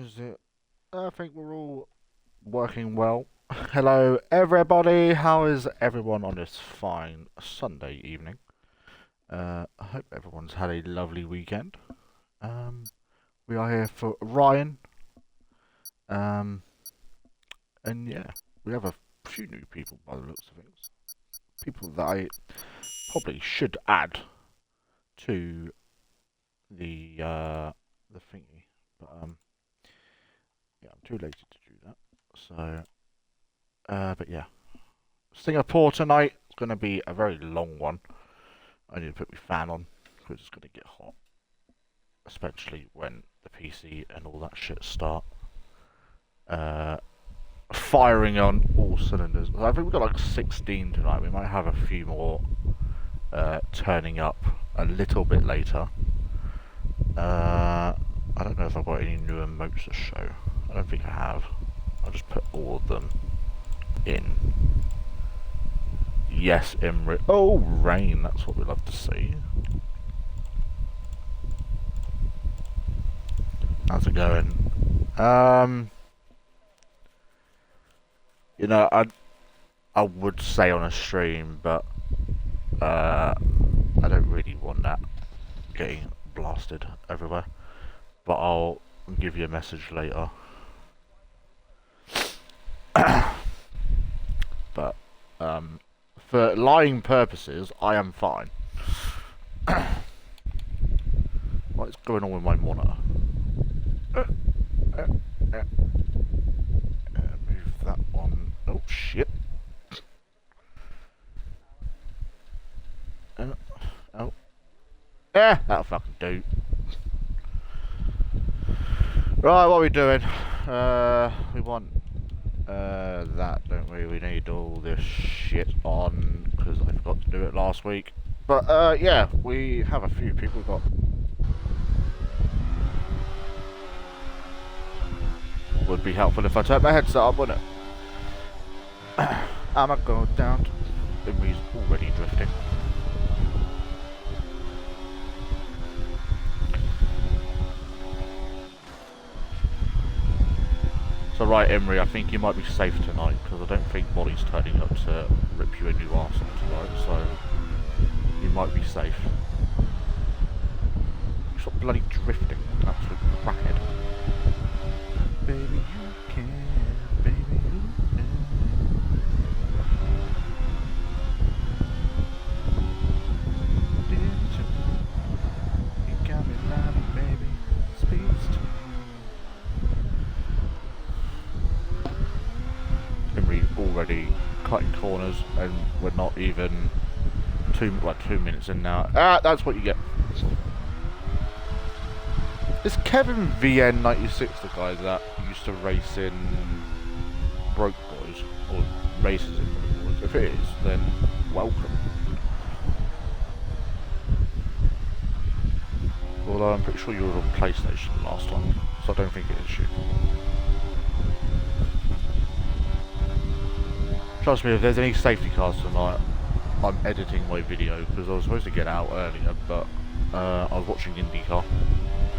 Is it? I think we're all working well. Hello, everybody. How is everyone on this fine Sunday evening? I hope everyone's had a lovely weekend. Um, we are here for Ryan. Um, and yeah, we have a few new people by the looks of things. People that I probably should add to the thingy, but yeah, I'm too lazy to do that. So, but yeah. Singapore tonight is going to be a very long one. I need to put my fan on because it's going to get hot, especially when the PC and all that shit start firing on all cylinders. I think we've got like 16 tonight. We might have a few more turning up a little bit later. I don't know if I've got any new emotes to show. I don't think I have. I'll just put all of them in. Yes, Imri. Oh, rain. That's what we love to see. How's it going? You know, I would say on a stream, but I don't really want that getting blasted everywhere. But I'll give you a message later. But for lying purposes, I am fine. What's going on with my monitor? Move that one. Oh shit. Oh. That'll fucking do. Right, what are we doing? We want that, don't we? We need all this shit on because I forgot to do it last week. But yeah, we have a few people got. Would be helpful if I turned my headset up, wouldn't it? I'ma go down. He's already drifting. So right, Emery, I think you might be safe tonight, because I don't think Molly's turning up to rip you a new arsehole tonight, so you might be safe. Stop bloody drifting, absolute crackhead. Baby, you can, baby, you can. You got me loving, baby, speaks to me. Already cutting corners, and we're not even 2 minutes in now. That's what you get. Is Kevin VN96 the guy that used to race in Broke Boys, or races in Broke Boys? If it is, then welcome. Although I'm pretty sure you were on PlayStation last time, so I don't think it is you. Trust me, if there's any safety cars tonight, I'm editing my video, because I was supposed to get out earlier, but I was watching IndyCar,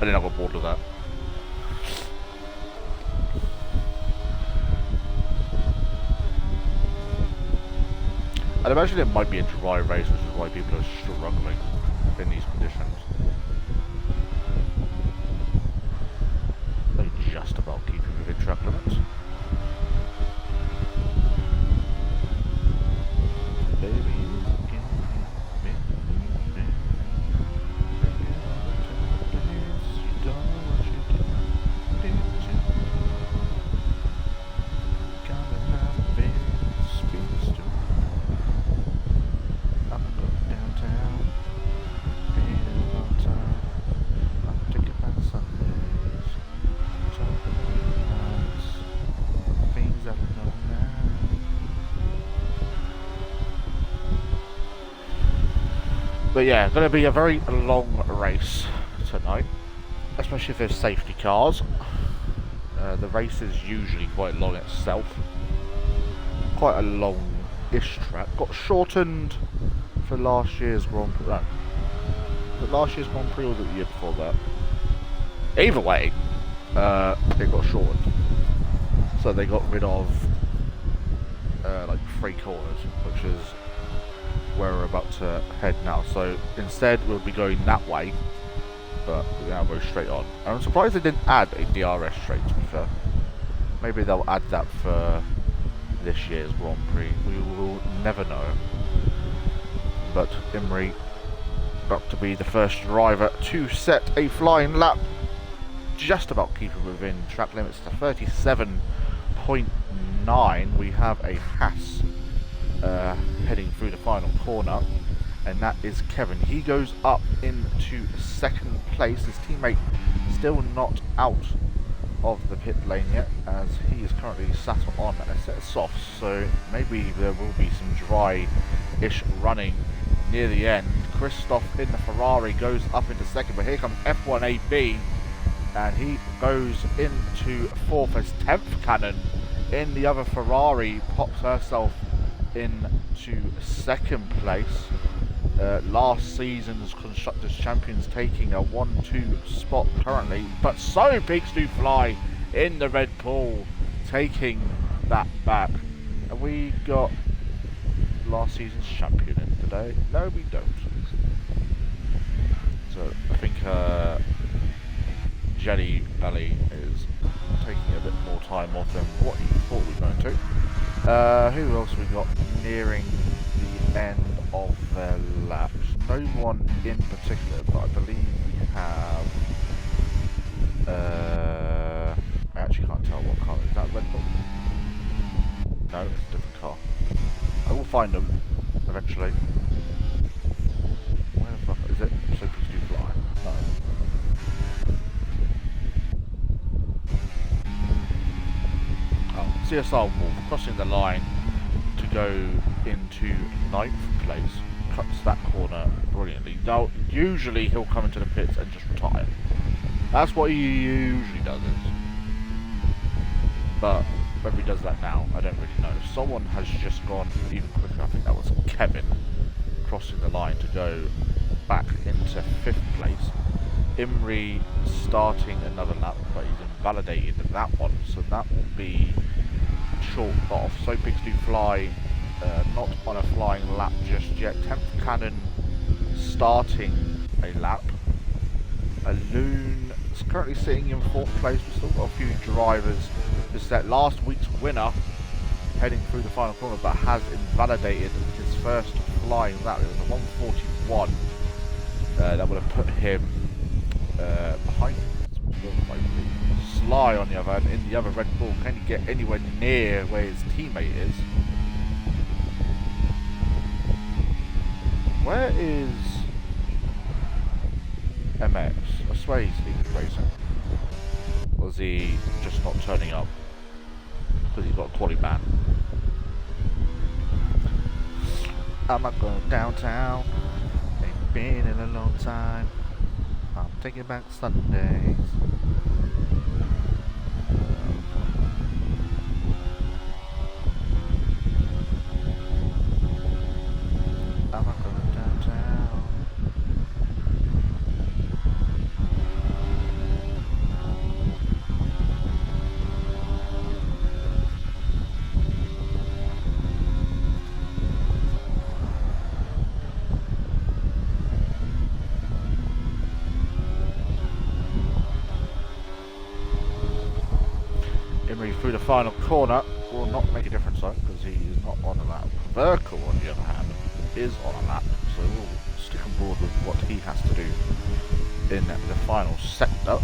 and then I got bored of that. I'd imagine it might be a dry race, which is why people are struggling in these conditions. They just about keep you within track limits. But yeah, going to be a very long race tonight, especially if there's safety cars. The race is usually quite long itself. Quite a long-ish track. Got shortened for last year's Grand Prix. No. But last year's Grand Prix was the year before that. Either way, it got shortened. So they got rid of like 3 corners, which is where we're about to head now. So instead we'll be going that way, but we're going to go straight on. I'm surprised they didn't add a DRS straight, to be fair. Maybe they'll add that for this year's Grand Prix. We will never know. But Imrie about to be the first driver to set a flying lap, just about keeping within track limits to 37.9. We have a Haas heading through the final corner, and that is Kevin. He goes up into second place. His teammate still not out of the pit lane yet, as he is currently sat on a set of softs, so maybe there will be some dry-ish running near the end. Christoph in the Ferrari goes up into second, but here comes F1 AB, and he goes into fourth as 10th Cannon in the other Ferrari pops herself into second place. Last season's Constructors' Champions taking a 1-2 spot currently, but so Pigs Do Fly in the Red Bull taking that back. And we got last season's champion in today. No, we don't. So I think Jelly Belly is taking a bit more time off than what he thought we were going to. Who else we got nearing the end of their laps? No one in particular, but I believe we have I actually can't tell what car. Is that Red Bull? No, it's a different car. I will find them eventually. Where the fuck is it? So Pigs Do Fly. No. Oh, CSR Wolf crossing the line to go into 9th place. Cuts that corner brilliantly. Now, usually he'll come into the pits and just retire. That's what he usually does. But whether he does that now, I don't really know. Someone has just gone even quicker. I think that was Kevin crossing the line to go back into 5th place. Imrie starting another lap, but he's invalidated that one, so that will be short off. So Pigs Do Fly not on a flying lap just yet. 10th Cannon starting a lap. A Loon is currently sitting in 4th place. We've still got a few drivers. This is that last week's winner heading through the final corner, but has invalidated his first flying lap. It was a 141 that would have put him behind Sly on the other hand. In the other Red Bull, can he get anywhere near where his teammate is? Where is MX? I swear he's leaving racing. Or is he just not turning up because he's got a quality ban? I'm not going downtown. Ain't been in a long time. I'm taking back Sundays. I'm not going downtown. Imrie through the final corner will not make a difference though, because he is not on a lap. Verkel, on the other hand, is on a lap, so we'll stick on board with what he has to do in the final sector.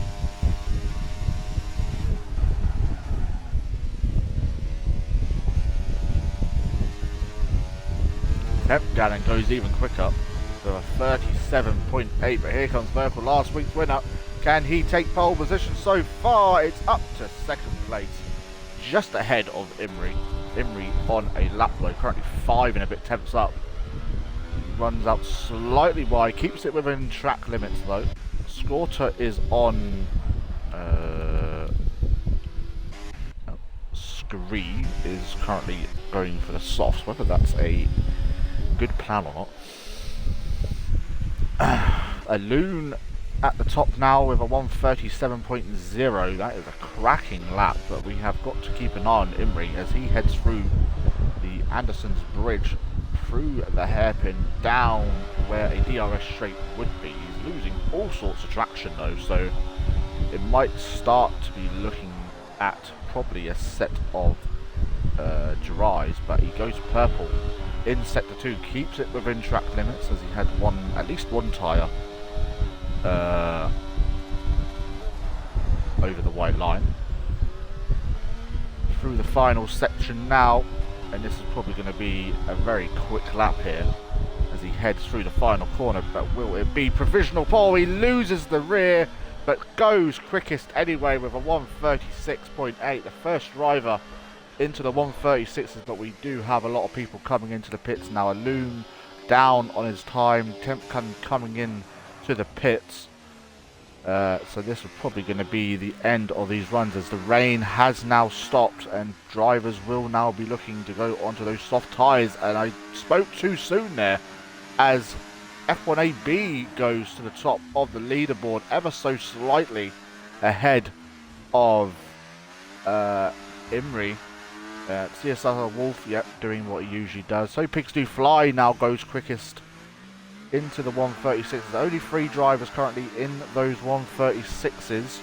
Gannon goes even quicker to a 37.8, but here comes Verkel, last week's winner. Can he take pole position? So far it's up to 2nd place, just ahead of Imrie. Imrie on a lap low, currently 5 and a bit tenths up. Runs out slightly wide, keeps it within track limits though. Scorter is on Scree is currently going for the softs, whether that's a good plan or not. A Loon at the top now with a 1:37.0. That is a cracking lap, but we have got to keep an eye on Imri as he heads through the Anderson's Bridge, through the hairpin, down where a DRS straight would be. He's losing all sorts of traction though, so it might start to be looking at probably a set of dries, but he goes purple in sector 2, keeps it within track limits as he had at least one tyre over the white line. Through the final section now, and this is probably going to be a very quick lap here as he heads through the final corner, but will it be provisional pole? He loses the rear but goes quickest anyway with a 1:36.8, the first driver into the 1:36s, but we do have a lot of people coming into the pits now. A Loom down on his time, Tempcan coming in to the pits. So this is probably going to be the end of these runs as the rain has now stopped and drivers will now be looking to go onto those soft tyres. And I spoke too soon there as F1AB goes to the top of the leaderboard ever so slightly ahead of Imri. CSR Wolf, yep, doing what he usually does. So Pigs Do Fly now goes quickest into the 1:36. There's only 3 drivers currently in those 1:36s.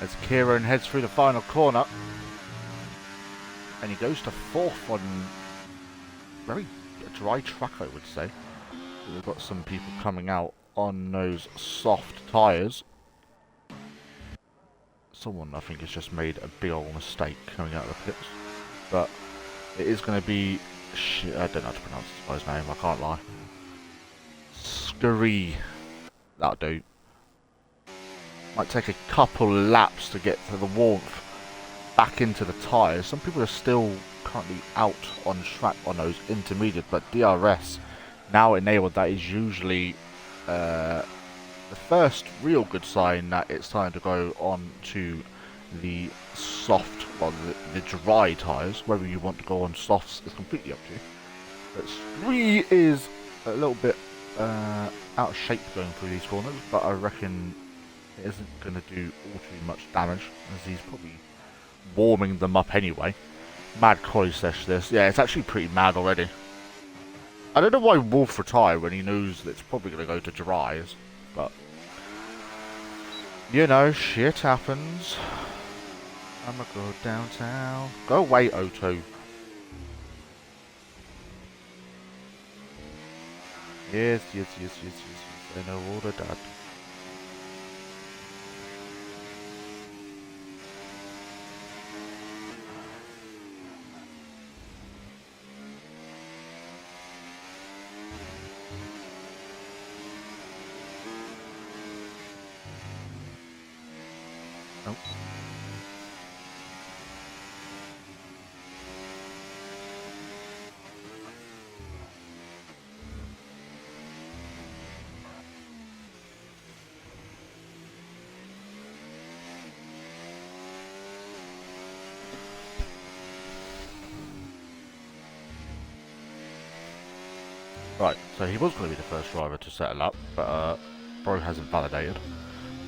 As Kieran heads through the final corner, and he goes to 4th on very dry track, I would say. We've got some people coming out on those soft tyres. Someone, I think, has just made a big old mistake coming out of the pits, but it is going to be I don't know how to pronounce this guy's name, I can't lie. Scurry. That'll do. Might take a couple laps to get to the warmth back into the tyres. Some people are still currently out on track on those intermediate, but DRS now enabled. That is usually the first real good sign that it's time to go on to the soft, well, the dry tyres. Whether you want to go on softs is completely up to you. But Scree is a little bit out of shape going through these corners, but I reckon it isn't going to do all too much damage, as he's probably warming them up anyway. Mad Collie Sesh this. Yeah, it's actually pretty mad already. I don't know why Wolf retire when he knows that it's probably going to go to dries, but you know, shit happens. I'ma go downtown. Go away, Otto. Yes. I know all of that. Nope. Right, so he was going to be the first driver to settle up, but Bro hasn't validated.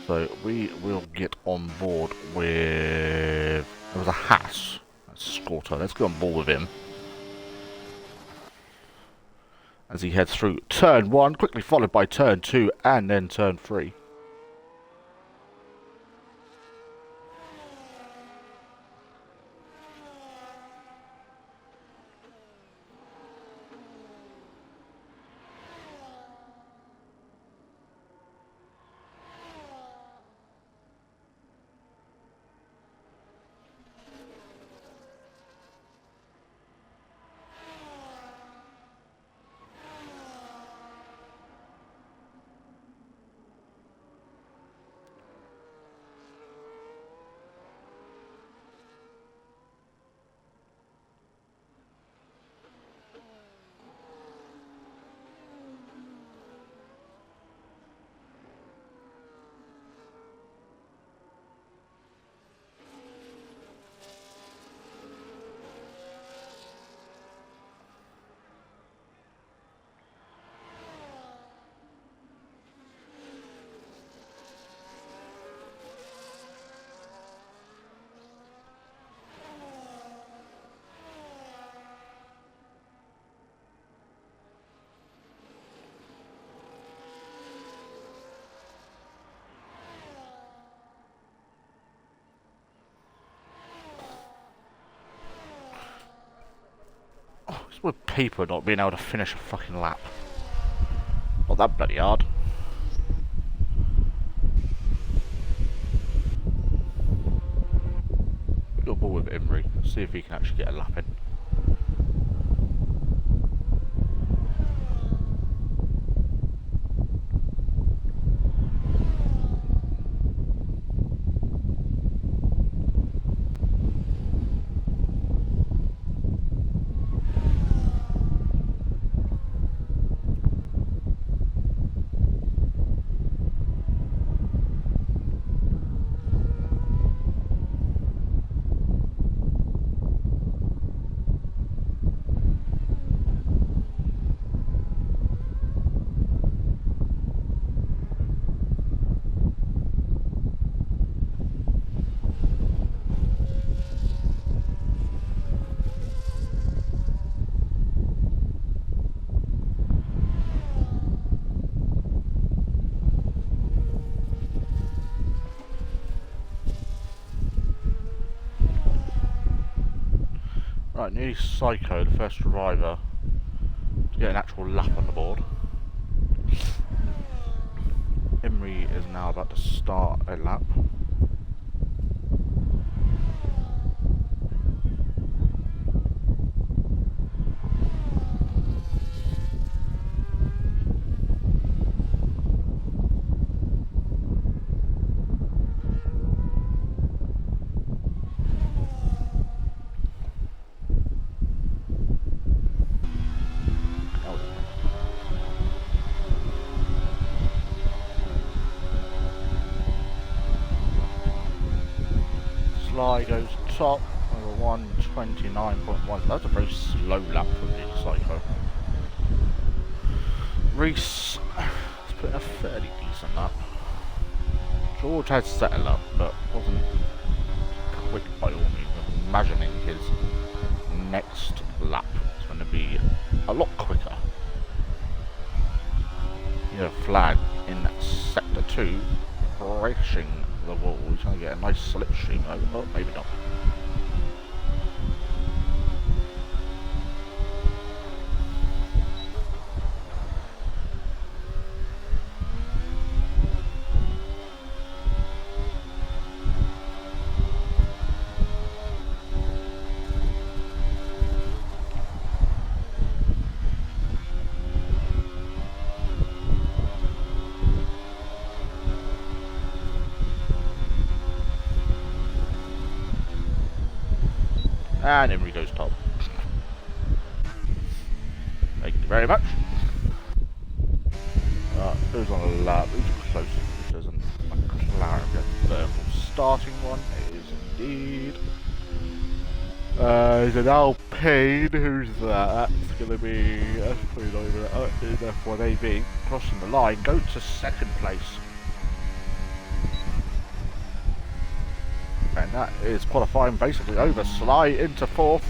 So we will get on board with... There was a Haas. That's Scorter. Let's get on board with him. As he heads through turn 1, quickly followed by turn 2 and then turn 3. What's with people not being able to finish a fucking lap? Not that bloody hard. Put your ball with Imri. See if he can actually get a lap in. Right, nearly Psycho, the first driver, to get an actual lap on the board. Imri is now about to start a lap. Sly goes top over 129.1. That's a very slow lap from the Psycho. Reese has put in a fairly decent lap. George had settled up, but wasn't quick by all means. I'm imagining his next lap is going to be a lot quicker. You know, flag in sector 2, racing the wall. He's going to get a nice slipstream over. Oh, maybe not. And Emery goes top. Thank you very much. Who's on a lap? Who's close? There's a McLaren thermal starting one. It is indeed. There's an Alpine. Who's that? That's going to be. That's probably not even in F1 AB. Crossing the line. Go to second place. And that is qualifying basically over. Sly into fourth.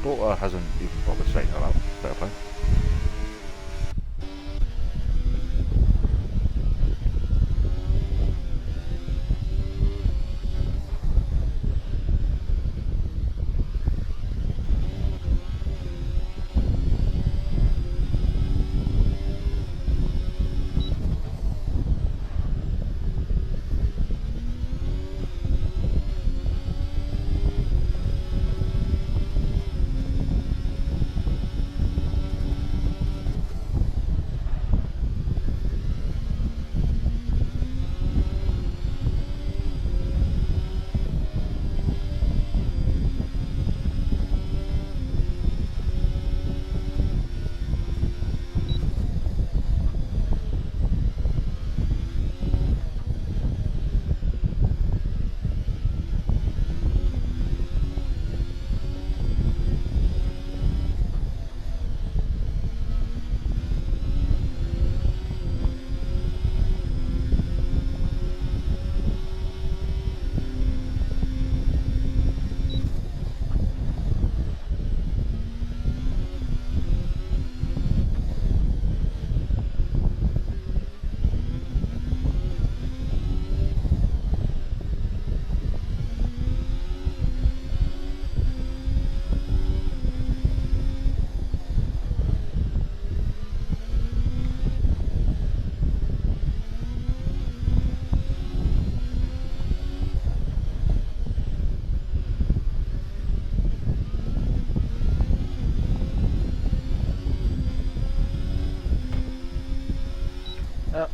Slaughter hasn't even bothered saying that. Fair play.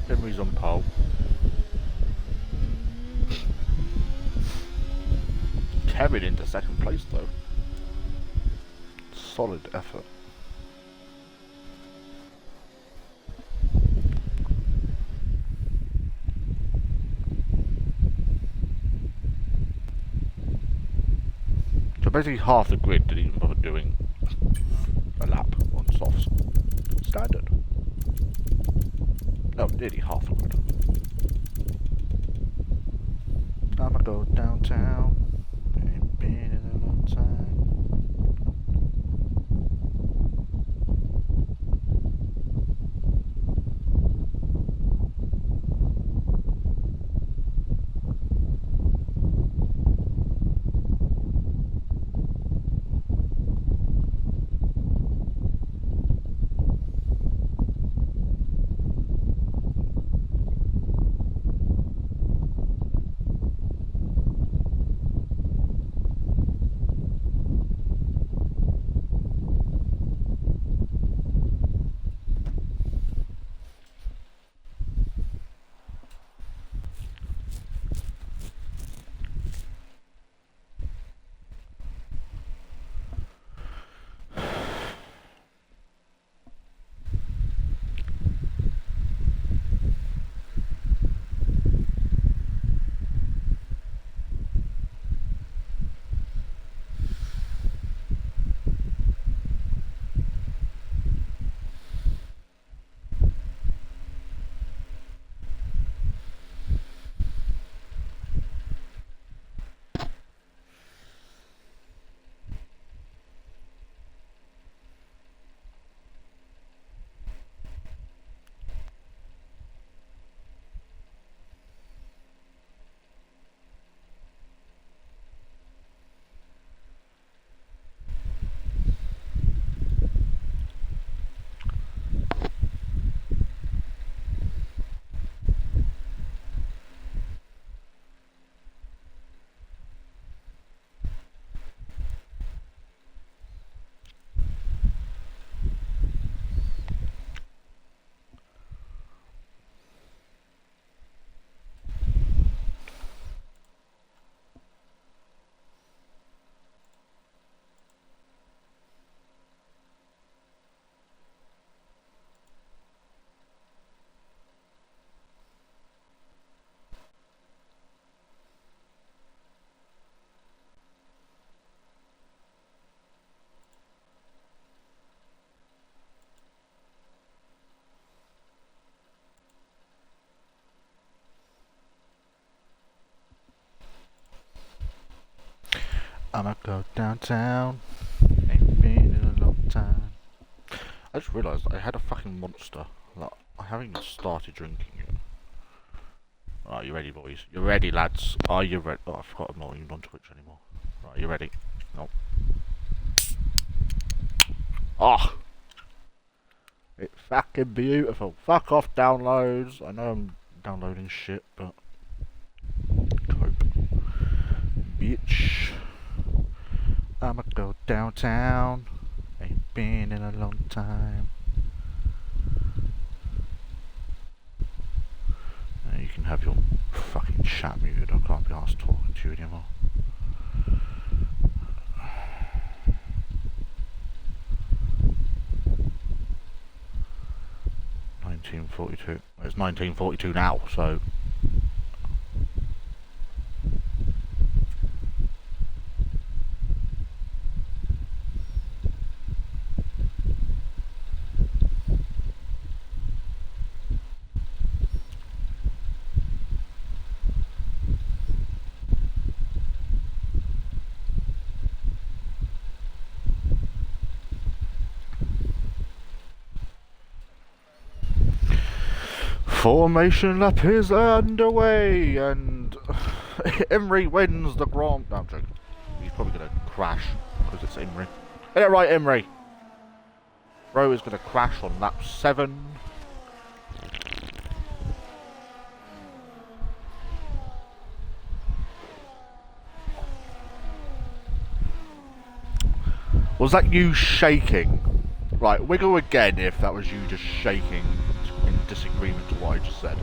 Emery's on pole. Carried into second place though. Solid effort. So basically half the grid didn't even bother doing a lap on softs. Standard. No, nearly half the grid. I'ma go downtown. Ain't been in a long time. I'ma go downtown. Ain't been in a long time. I just realised I had a fucking monster. Like, I haven't even started drinking yet. Right, you ready, boys? You ready, lads? Are you ready? Oh, I forgot I'm not even on Twitch anymore. Right, you ready? No. Oh! It's fucking beautiful. Fuck off, downloads. I know I'm downloading shit, but... cope. Bitch. I'ma go downtown. Ain't been in a long time. You can have your fucking chat muted. I can't be asked talking to you anymore. $19.42. It's 19:42 now, so. Formation lap is underway, and Emery wins the Grand. No, I'm joking. He's probably gonna crash because it's Emery. Get it right, Emery. Bro is gonna crash on lap 7. Was that you shaking? Right, wiggle again if that was you just shaking in disagreement to what I just said.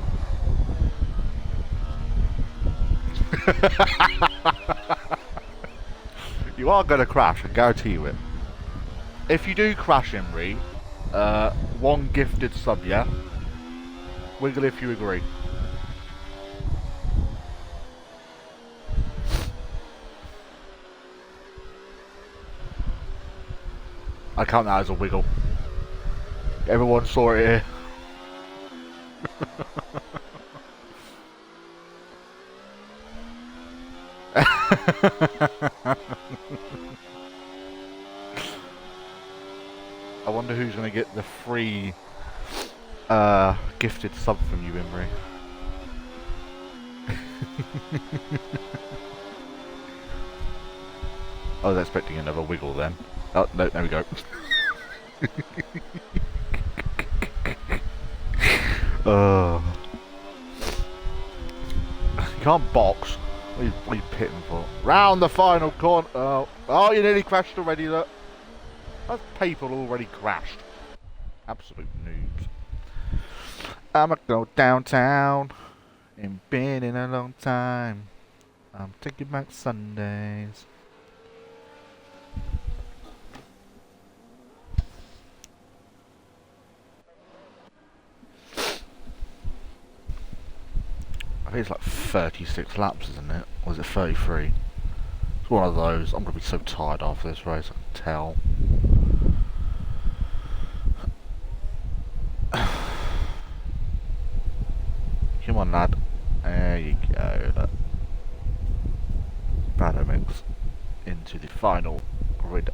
You are going to crash, I guarantee you it. If you do crash, Imri, one gifted sub, yeah? Wiggle if you agree. I count that as a wiggle. Everyone saw it here. I wonder who's going to get the free gifted sub from you, Imri. I was expecting another wiggle then. Oh, no, there we go. You can't box. What are you pitting for? Round the final corner. Oh, you nearly crashed already, look. Those people already crashed. Absolute noobs. I'ma go downtown. Ain't been in a long time. I'm taking back Sundays. I think it's like 36 laps, isn't it? Or is it 33? It's one of those. I'm going to be so tired after this race, I can tell. Come on, lad. There you go. Battle mix into the final grid.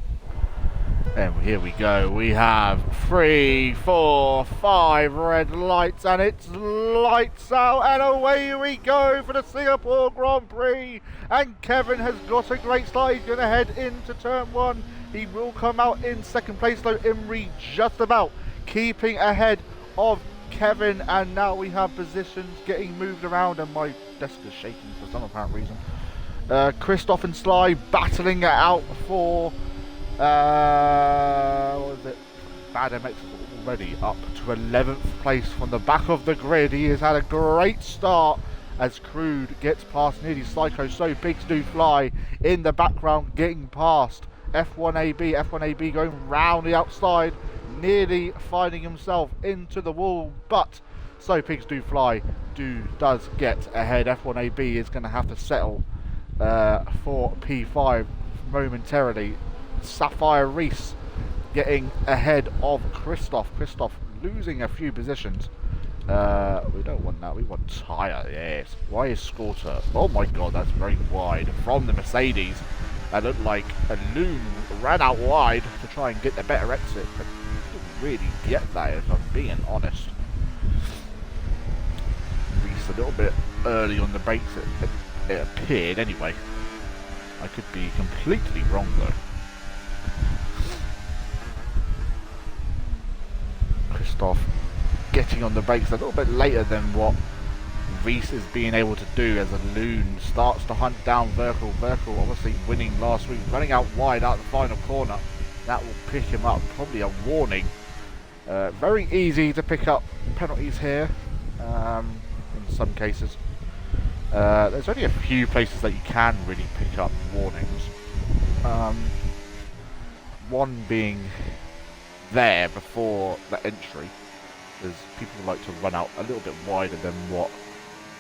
And here we go. We have 3, 4, 5 red lights, and it's lights out, and away we go for the Singapore Grand Prix. And Kevin has got a great start. He's going to head into turn 1. He will come out in second place, though. Imri just about keeping ahead of Kevin, and now we have positions getting moved around, and my desk is shaking for some apparent reason. Christoph and Sly battling it out for what is it? Bad MX is already up to 11th place from the back of the grid. He has had a great start as Crude gets past nearly Psycho. So Pigs Do Fly in the background getting past F1AB going round the outside, nearly finding himself into the wall, but So Pigs Do Fly does get ahead. F1AB is going to have to settle for P5 momentarily. Sapphire Reese getting ahead of Christoph. Christoph losing a few positions. We don't want that. We want tyre. Yes. Why is Scorter? Oh my god, that's very wide from the Mercedes. That looked like a loon ran out wide to try and get the better exit, but didn't really get that, if I'm being honest. Reese a little bit early on the brakes, it appeared anyway. I could be completely wrong though. Christoph getting on the brakes a little bit later than what Reese is being able to do as a loon starts to hunt down Verkel. Verkel obviously winning last week, running out wide out the final corner. That will pick him up, probably a warning. Very easy to pick up penalties here in some cases. There's only a few places that you can really pick up warnings. One being there before the entry, as people like to run out a little bit wider than what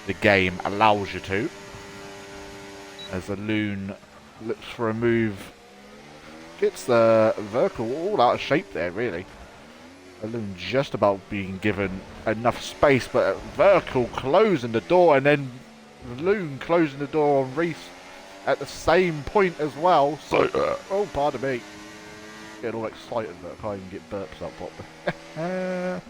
the game allows you to. As the loon looks for a move, gets the Verkel all out of shape there really. The loon just about being given enough space, but Verkel closing the door, and then the loon closing the door on Reese at the same point as well. So, oh pardon me, getting all excited that I can't even get burps up properly.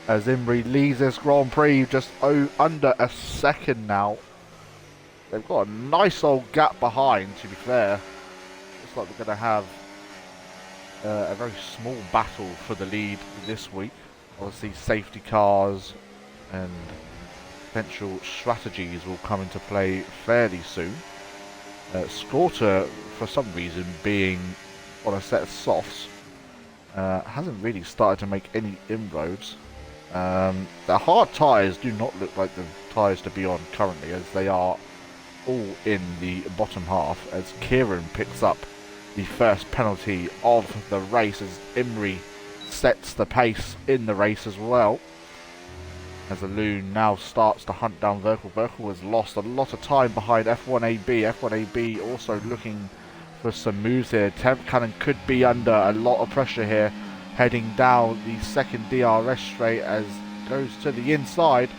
As Imri leads this Grand Prix just under a second now. They've got a nice old gap behind, to be fair. Looks like we're going to have a very small battle for the lead this week. Obviously safety cars and potential strategies will come into play fairly soon. Scorter, for some reason, being on a set of softs. hasn't really started to make any inroads. The hard tyres do not look like the tyres to be on currently, as they are all in the bottom half, as Kieran picks up the first penalty of the race, as Imri sets the pace in the race as well. As the Loon now starts to hunt down Verkle. Verkle has lost a lot of time behind F1AB. F1AB also looking for some moves here. Temp Cannon could be under a lot of pressure here, heading down the second DRS straight as goes to the inside.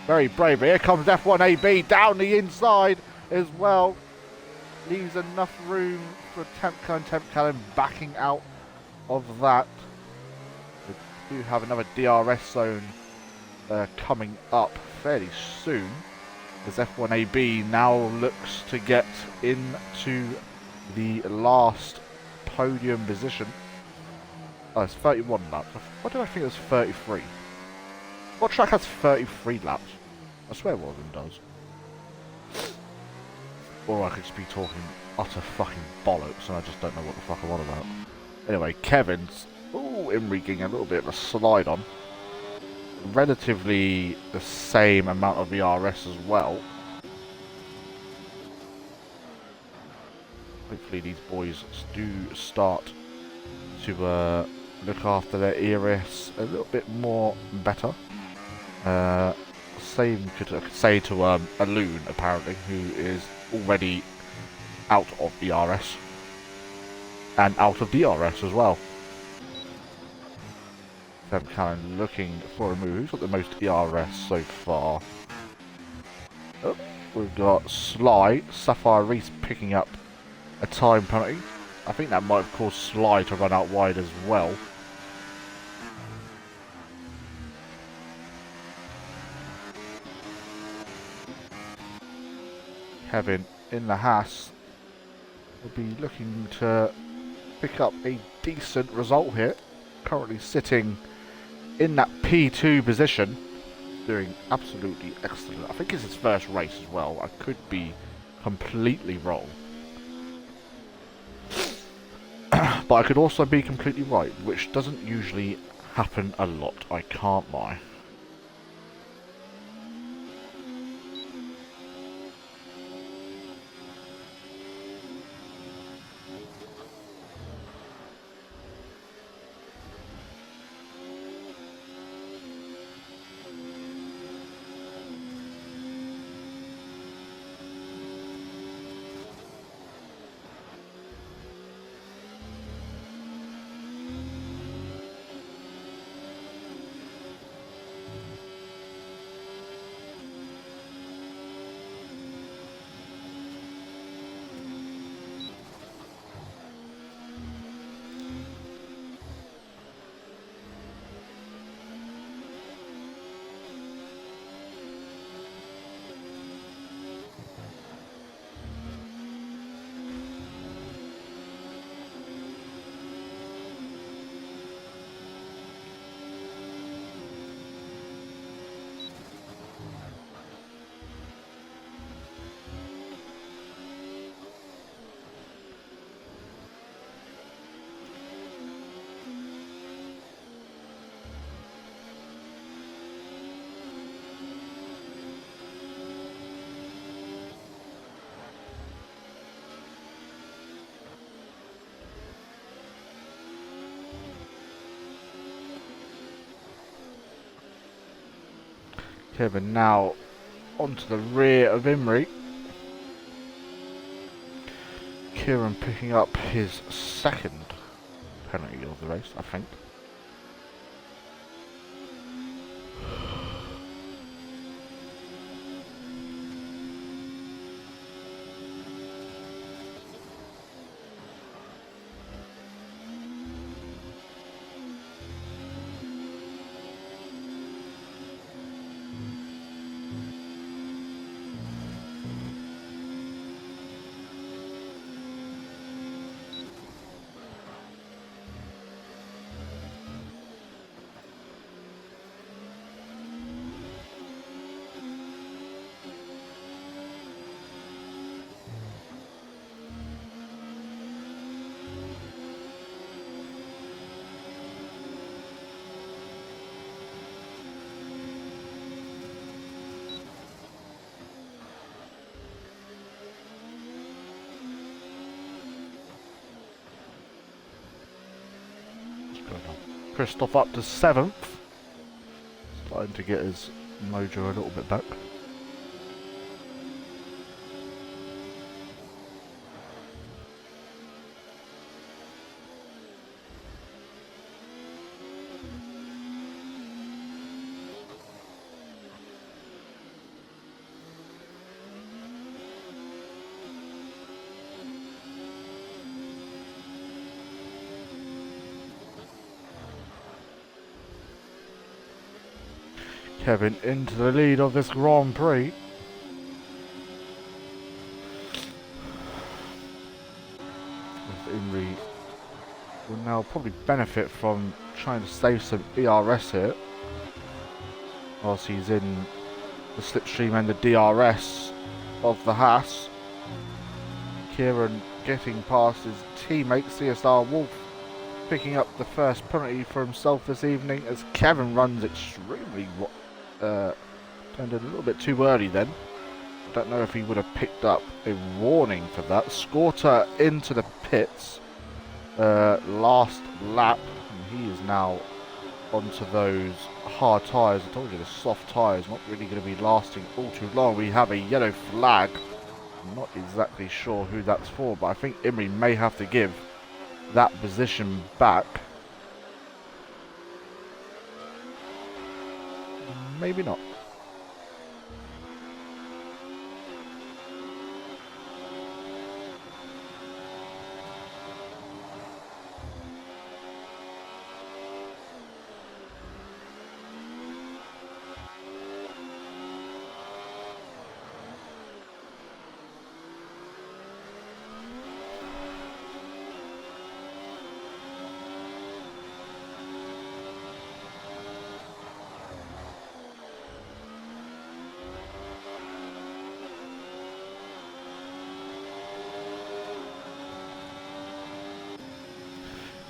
Very brave. Here comes F1AB down the inside as well. Leaves enough room for Temp Cannon backing out of that. We do have another DRS zone coming up fairly soon, as F1AB now looks to get into the last podium position. Oh, it's 31 laps. Why do I think it was 33? What track has 33 laps? I swear one of them does. Or I could just be talking utter fucking bollocks and I just don't know what the fuck I'm on about. Anyway, Kevin's getting a little bit of a slide on. Relatively the same amount of ERS as well. Hopefully these boys do start to look after their ERS a little bit more better. Same could say to a Loon apparently, who is already out of ERS and out of DRS as well. Temp Cannon looking for a move. Who's got the most ERS so far? Oh, we've got Sly. Sapphire Reese picking up a time penalty. I think that might have caused Sly to run out wide as well. Kevin in the Haas will be looking to pick up a decent result here. Currently sitting in that P2 position, doing absolutely excellent. I think it's his first race as well. I could be completely wrong. But I could also be completely right, which doesn't usually happen a lot, I can't lie. Kevin now onto the rear of Imri. Kieran picking up his second penalty of the race, I think. Christoph up to 7th. Starting to get his mojo a little bit back. Kevin into the lead of this Grand Prix. Imri will now probably benefit from trying to save some ERS here, whilst he's in the slipstream and the DRS of the Haas. Kieran getting past his teammate CSR Wolf, picking up the first penalty for himself this evening as Kevin runs extremely turned in a little bit too early then. I don't know if he would have picked up a warning for that. Scorter into the pits last lap, and he is now onto those hard tyres. I told you the soft tyres not really going to be lasting all too long. We have a yellow flag. I'm not exactly sure who that's for, but I think Imri may have to give that position back. Maybe not.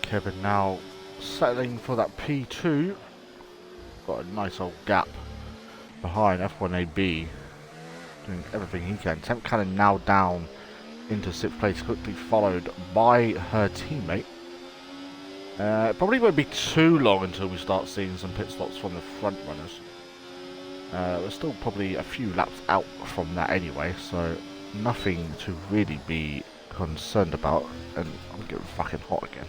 Kevin now settling for that P2. Got a nice old gap behind F1AB. Doing everything he can. Temp Cannon now down into 6th place, quickly followed by her teammate. It probably won't be too long until we start seeing some pit stops from the front runners. We're still probably a few laps out from that anyway, so nothing to really be concerned about. And I'm getting fucking hot again.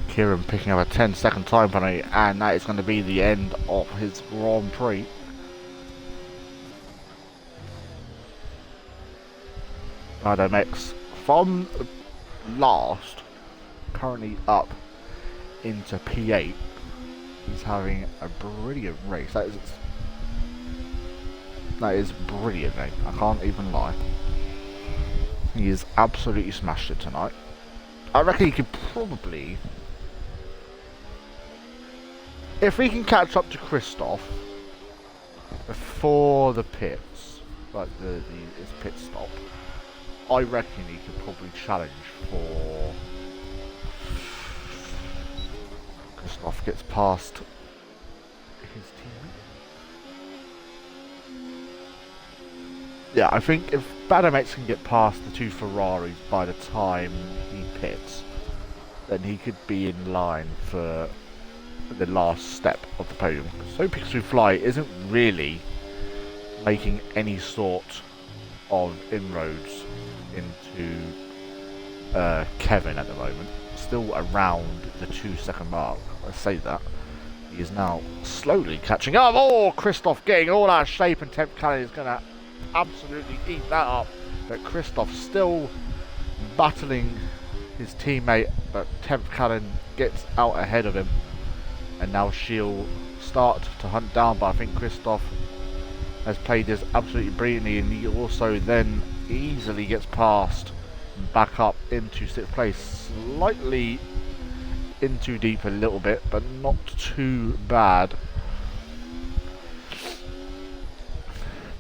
Kieran picking up a 10-second time penalty, and that is going to be the end of his Grand Prix. X from last, currently up into P8. He's having a brilliant race. That is brilliant, mate. I can't even lie. He has absolutely smashed it tonight. I reckon he could probably, if we can catch up to Christoph before the pits, like his pit stop, I reckon he could probably challenge for Christoph gets past his teammate. Yeah, I think if Badamex can get past the two Ferraris by the time he pits, then he could be in line for the last step of the podium. So Pixel Fly isn't really making any sort of inroads into Kevin at the moment. Still around the 2-second mark. I say that. He is now slowly catching up. Oh, Christoph getting all out of shape, and Temp Cannon is going to absolutely eat that up. But Christoph still battling his teammate, but Temp Cannon gets out ahead of him. And now she'll start to hunt down, but I think Christoph has played this absolutely brilliantly, and he also then easily gets past and back up into 6th place. Slightly in too deep a little bit, but not too bad.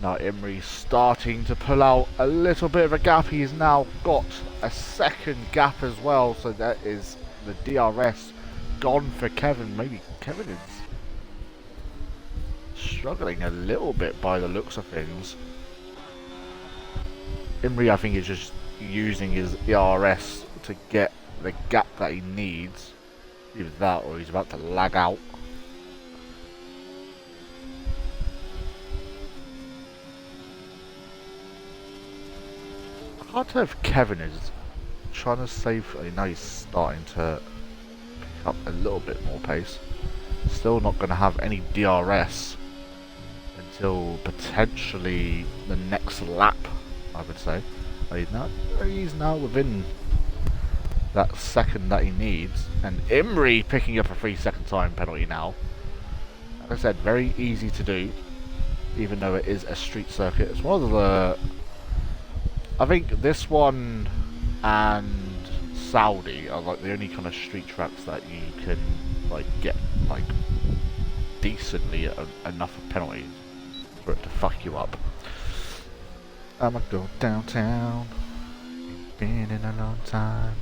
Now Imri starting to pull out a little bit of a gap. He's now got a second gap as well, so that is the DRS gone for Kevin. Maybe Kevin is struggling a little bit by the looks of things. Imri, I think, is just using his ERS to get the gap that he needs. Either that or he's about to lag out. I can't tell if Kevin is trying to save. I know he's starting to pick up a little bit more pace. Still not going to have any DRS until potentially the next lap, I would say. He's now within that second that he needs, and Imri picking up a 3-second time penalty now. Like I said, very easy to do, even though it is a street circuit. It's one of the, I think this one and Saudi are like the only kind of street tracks that you can like get like decently enough of penalties for it to fuck you up. I'ma go downtown. Ain't been in a long time.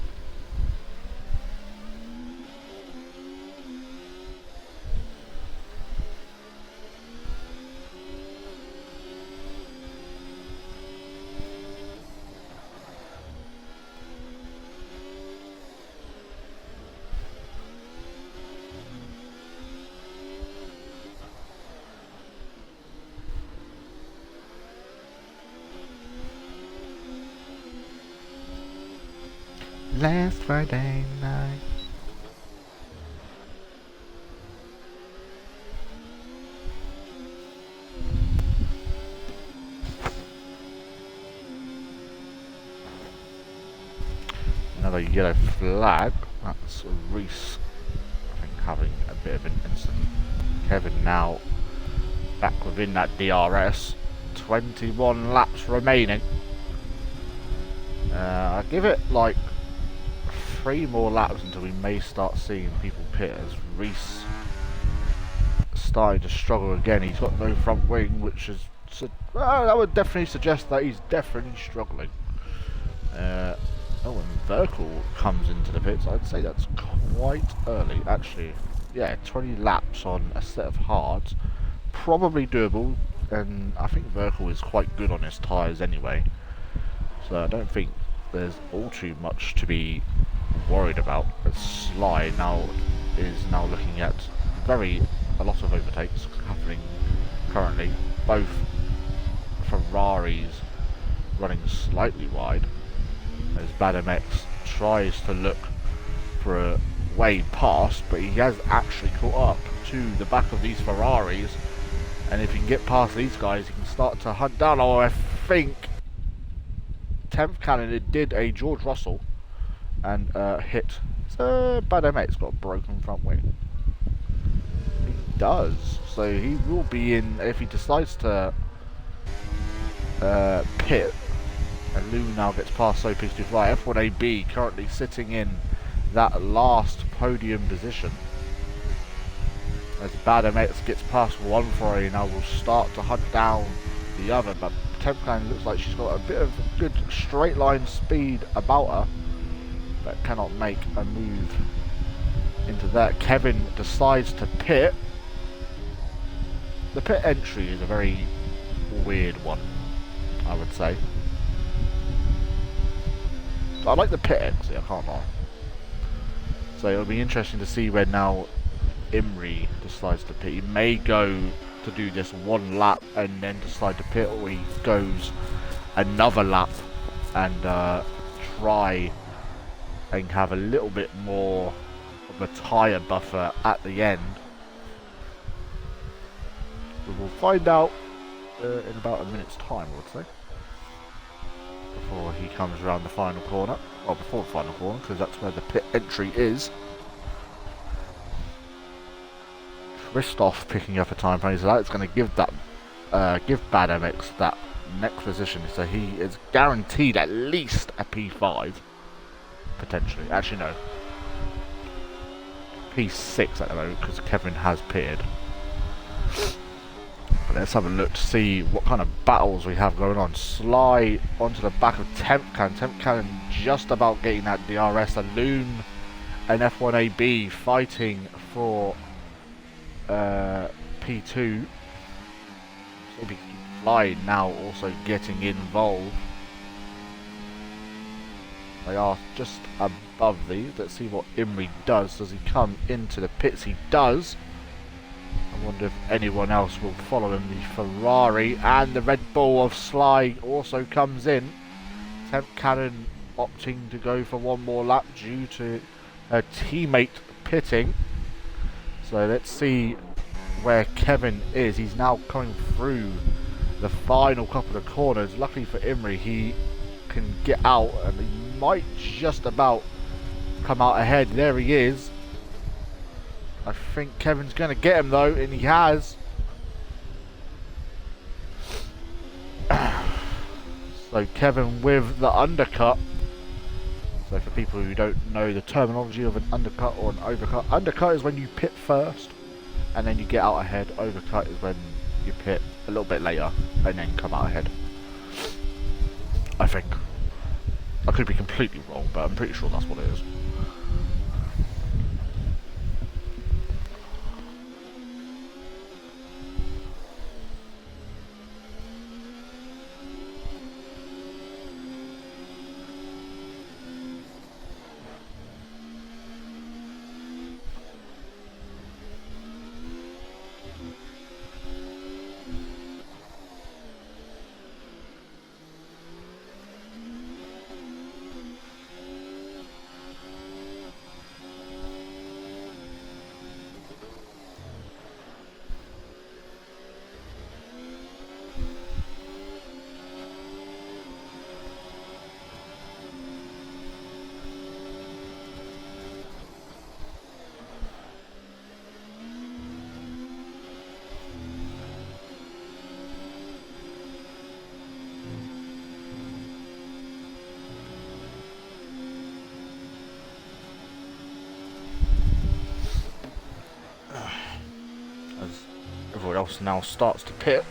Last Friday night. Another yellow flag. That's Reese, I think, having a bit of an incident. Kevin now back within that DRS. 21 laps remaining. I give it like 3 more laps until we may start seeing people pit, as Reese starting to struggle again. He's got no front wing, which is that would definitely suggest that he's definitely struggling. When Verkel comes into the pits, I'd say that's quite early. Actually, yeah, 20 laps on a set of hards, probably doable, and I think Verkel is quite good on his tyres anyway, so I don't think there's all too much to be worried about. As Sly now is looking at a lot of overtakes happening currently. Both Ferraris running slightly wide as Badamex tries to look for a way past, but he has actually caught up to the back of these Ferraris, and if he can get past these guys he can start to hunt down. Oh, I think 10th cannon, it did a George Russell and hit. So Badamex got a broken front wing. He does, so he will be in if he decides to pit. And Lou now gets past So Peace to Fly. F1AB currently sitting in that last podium position. As Badamex gets past one Ferrari, now will start to hunt down the other, but Tempcan looks like she's got a bit of good straight line speed about her, but cannot make a move into that. Kevin decides to pit. The pit entry is a very weird one, I would say. I like the pit exit, I can't lie. So it'll be interesting to see when now Imri decides to pit. He may go to do this one lap and then decide to pit, or he goes another lap and try and have a little bit more of a tyre buffer at the end. We will find out in about a minute's time, I would say, before he comes around the final corner. Well, before the final corner, because that's where the pit entry is. Christoph picking up a time penalty, so that's going to give that give Badamex that next position, so he is guaranteed at least a P5, potentially. Actually, no, P6 at the moment, because Kevin has pitted. But let's have a look to see what kind of battles we have going on. Sly onto the back of Tempcan just about getting that DRS. And Loon and F1AB fighting for P2. Maybe Fly now also getting involved. They are just above these. Let's see what Imri does. Does he come into the pits? He does. I wonder if anyone else will follow him. The Ferrari and the Red Bull of Sly also comes in. Temp Cannon opting to go for one more lap due to her teammate pitting. So let's see where Kevin is. He's now coming through the final couple of corners. Luckily for Imri, he can get out and he might just about come out ahead. There he is. I think Kevin's going to get him though, and he has. So Kevin with the undercut. So for people who don't know the terminology of an undercut or an overcut, undercut is when you pit first and then you get out ahead. Overcut is when you pit a little bit later and then come out ahead. I think. I could be completely wrong, but I'm pretty sure that's what it is. Everyone else now starts to pit.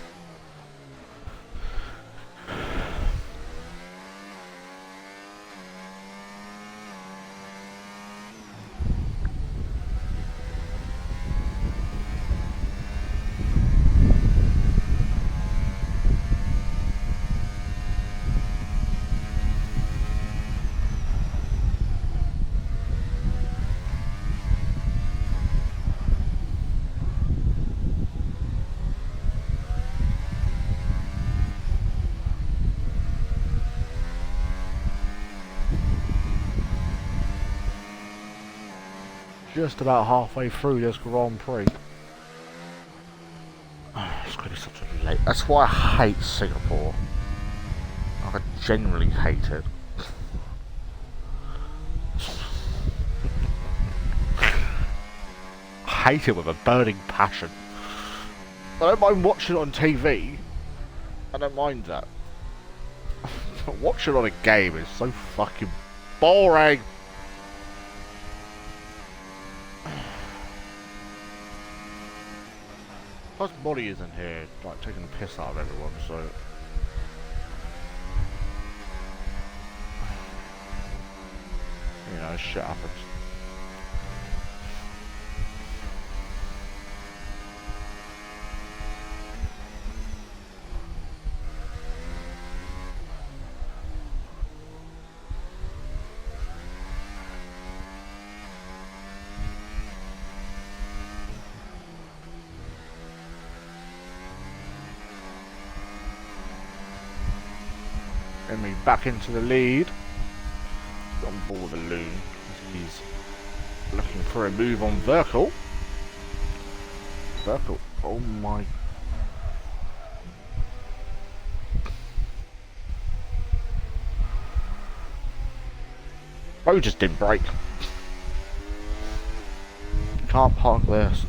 Just about halfway through this Grand Prix. It's going to be such a late. That's why I hate Singapore. I genuinely hate it. I hate it with a burning passion. I don't mind watching it on TV. I don't mind that. But watching it on a game is so fucking boring. Plus Molly isn't here, like taking the piss out of everyone, so you know, shit happens. Emmy back into the lead. He's on board the loon. He's looking for a move on Verkel. Verkel, oh my. Oh, just didn't brake. Can't park there, so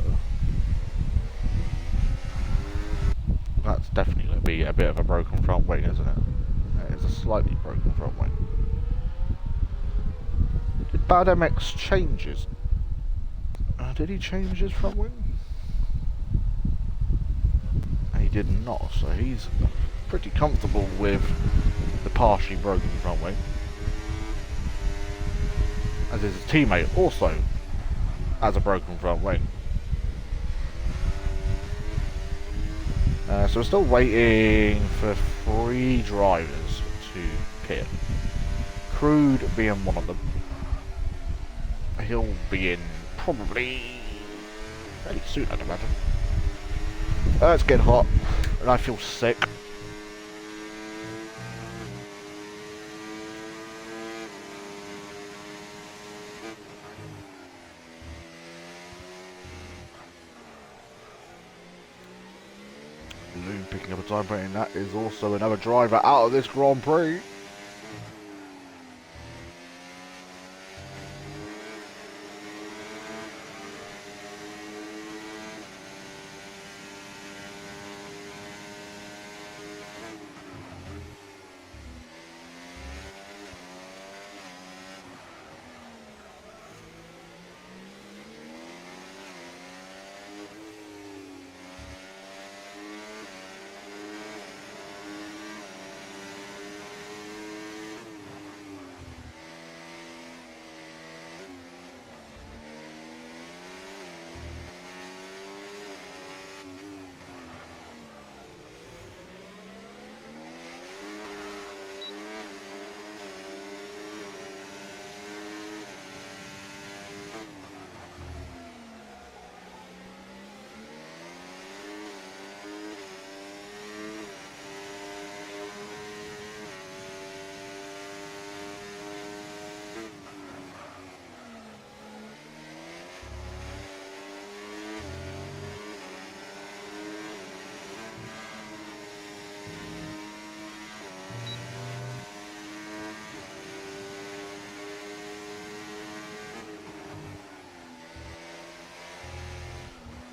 that's definitely going to be a bit of a broken front wing, isn't it? It's a slightly broken front wing. Did Bad MX change his? Did he change his front wing? He did not, so he's pretty comfortable with the partially broken front wing. As his teammate also has a broken front wing. So we're still waiting for 3 drivers to pit. Crude being one of them. He'll be in probably fairly soon, I'd imagine. It's getting hot, and I feel sick. Loon picking up a time rating. That is also another driver out of this Grand Prix.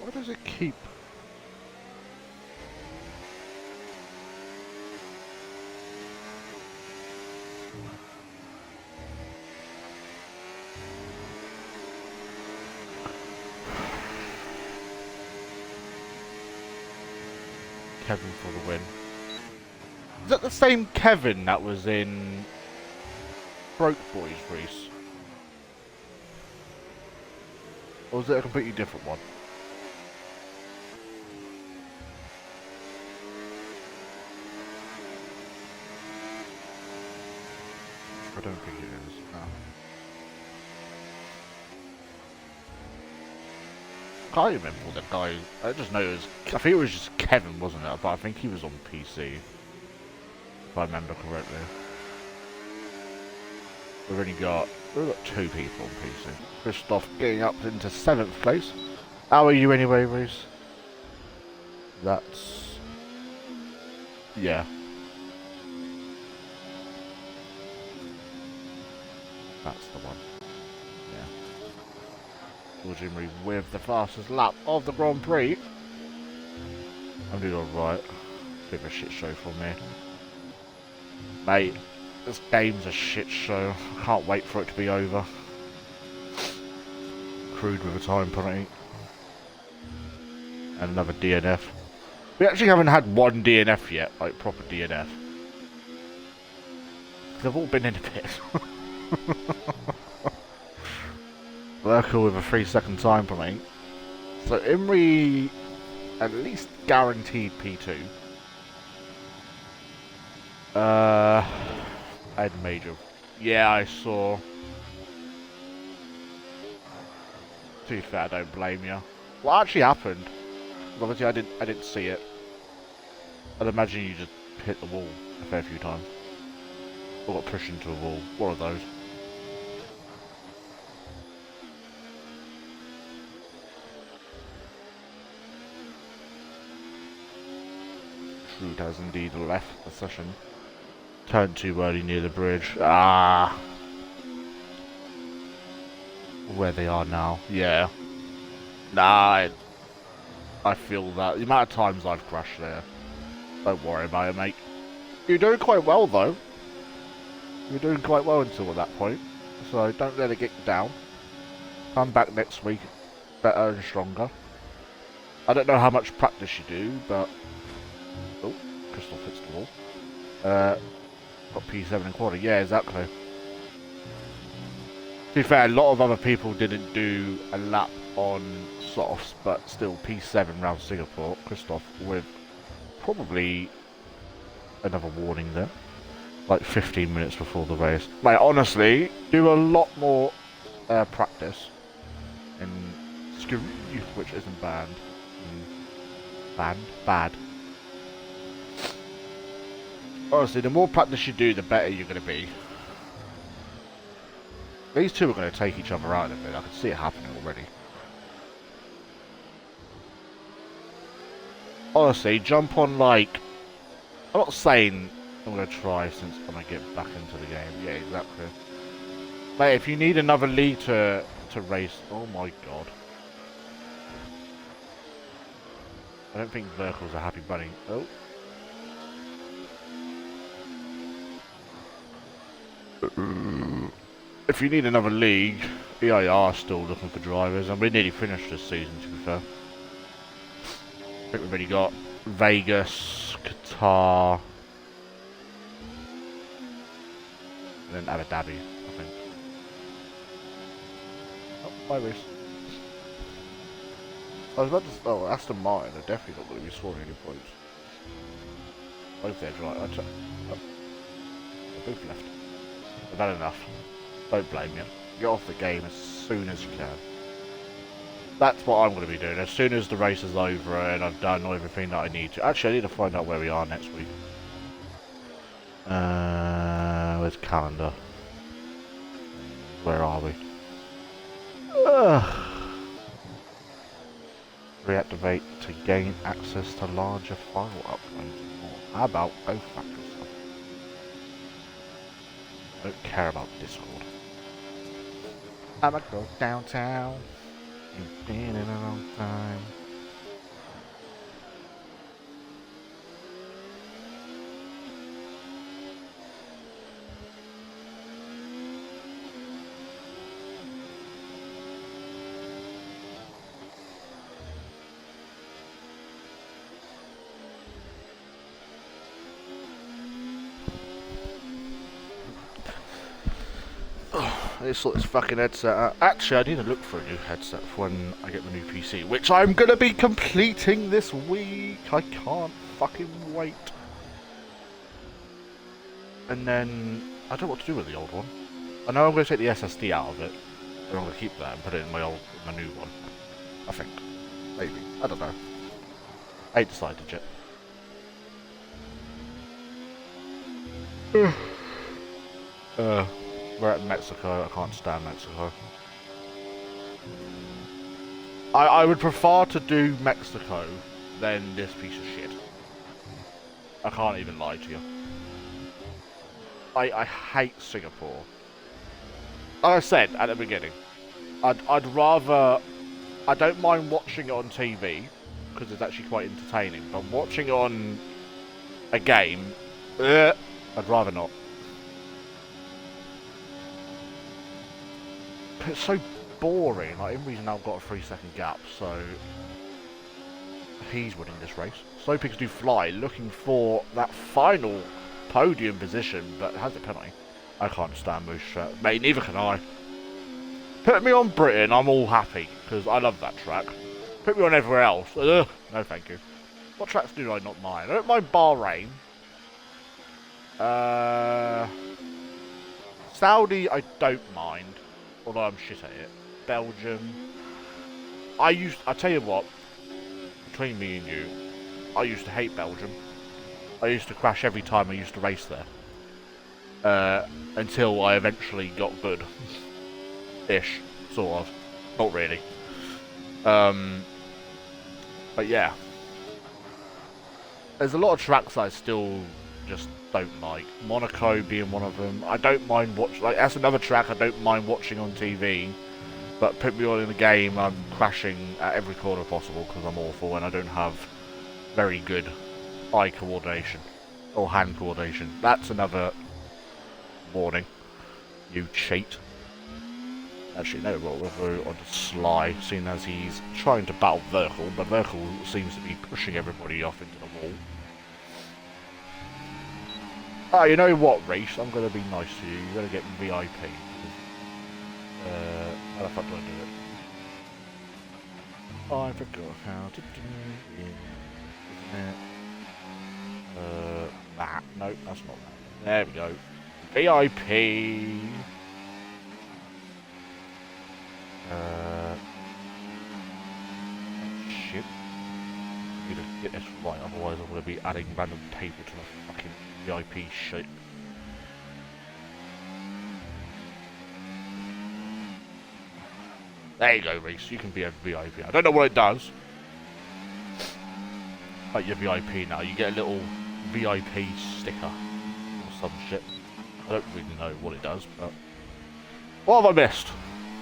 Why does it keep... Kevin for the win. Is that the same Kevin that was in Broke Boys Reese? Or was it a completely different one? I don't think it is. No. I can't remember what that guy. I just know it was. I think it was just Kevin, wasn't it? But I think he was on PC, if I remember correctly. We've got 2 people on PC. Christoph getting up into 7th place. How are you anyway, Reese? That's... yeah. That's the one. Yeah. George Emery with the fastest lap of the Grand Prix. I'm doing alright. Bit of a shit show for me. Mate, this game's a shit show. I can't wait for it to be over. Crude with a time penalty. And another DNF. We actually haven't had one DNF yet, like proper DNF. They've all been in a pit. Merkel with a 3-second time penalty. So Imri at least guaranteed P2. Ed Major. Yeah, I saw. To be fair, I don't blame you. What actually happened? Obviously, I didn't see it. I'd imagine you just hit the wall a fair few times, or got pushed into a wall. One of those. Trude has indeed left the session. Turned too early near the bridge. Ah. Where they are now. Yeah. Nah, I feel that. The amount of times I've crashed there. Don't worry about it, mate. You're doing quite well, though. You're doing quite well until that point. So don't let it get you down. Come back next week better and stronger. I don't know how much practice you do, but... oh, Crystal hits the wall. Got P7 in quarter. Yeah, exactly. To be fair, a lot of other people didn't do a lap on softs, but still P7 round Singapore. Christoph with probably another warning there. Like 15 minutes before the race. Like, honestly, do a lot more practice in ski, which isn't banned. Bad. Honestly, the more practice you do, the better you're going to be. These two are going to take each other out in a bit. I can see it happening already. Honestly, jump on, like... I'm not saying I'm going to try since when I get back into the game. Yeah, exactly. Mate, if you need another league to race... Oh my god. I don't think Verkel's a happy bunny. Oh. If you need another league, EIR are still looking for drivers, and we're nearly finished this season, to be fair. I think we've already got Vegas, Qatar, and then Abu Dhabi, I think. Oh, bye, Reese. I was about to... Oh, Aston Martin are definitely not going to be scoring any points. Both their drivers... Oh. They both left. They've had enough. Don't blame you. Get off the game as soon as you can. That's what I'm going to be doing. As soon as the race is over and I've done everything that I need to. Actually, I need to find out where we are next week. Where's calendar? Where are we? Reactivate to gain access to larger file uploads. How about both factors? I don't care about Discord. I'ma go downtown. You've been in a long time. I just sort this fucking headset out. Actually, I need to look for a new headset for when I get the new PC, which I'm gonna be completing this week. I can't fucking wait. And then I don't know what to do with the old one. I know I'm gonna take the SSD out of it, and I'm gonna keep that and put it in my new one. I think, maybe. I don't know. I ain't decided yet. We're at Mexico. I can't stand Mexico. I would prefer to do Mexico than this piece of shit. I can't even lie to you. I hate Singapore. Like I said at the beginning, I'd rather... I don't mind watching it on TV, because it's actually quite entertaining, but watching it on a game, I'd rather not. It's so boring. Like, Imri's now got a 3-second gap, so he's winning this race. Slow Pigs do fly, looking for that final podium position, but has a penalty. I can't stand Moose Track. Mate, neither can I. Put me on Britain, I'm all happy, because I love that track. Put me on everywhere else, no thank you. What tracks do I not mind? I don't mind Bahrain. Saudi, I don't mind. Although I'm shit at it. Belgium. I tell you what, between me and you, I used to hate Belgium. I used to crash every time I used to race there. Until I eventually got good. Ish. Sort of. Not really. But yeah. There's a lot of tracks I still just don't like. Monaco being one of them. I don't mind watching, like, that's another track I don't mind watching on TV, but put me on in the game, I'm crashing at every corner possible because I'm awful and I don't have very good eye coordination or hand coordination. That's another warning. You cheat. Actually, no, we'll go on to Sly, seeing as he's trying to battle Verkel, but Verkel seems to be pushing everybody off into the wall. Ah, you know what, Reese? I'm going to be nice to you. You're going to get VIP. How the fuck do I do it? I forgot how to do it. Isn't it? that. No, that's not that. There we go. VIP. Shit. I need to get this right, otherwise I'm going to be adding random table to the fucking VIP shit. There you go, Reese. You can be a VIP. I don't know what it does. Like your VIP now, you get a little VIP sticker or some shit. I don't really know what it does, but what have I missed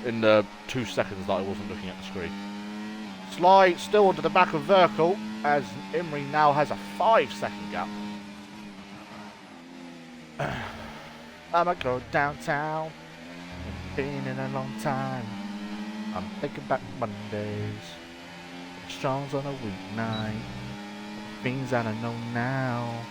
in the 2 seconds that I wasn't looking at the screen? Slide still onto the back of Verkel, as Imri now has a 5-second gap. I'ma go downtown. Been in a long time. I'm thinking back Mondays. Strong's on a weeknight. Things I don't know now.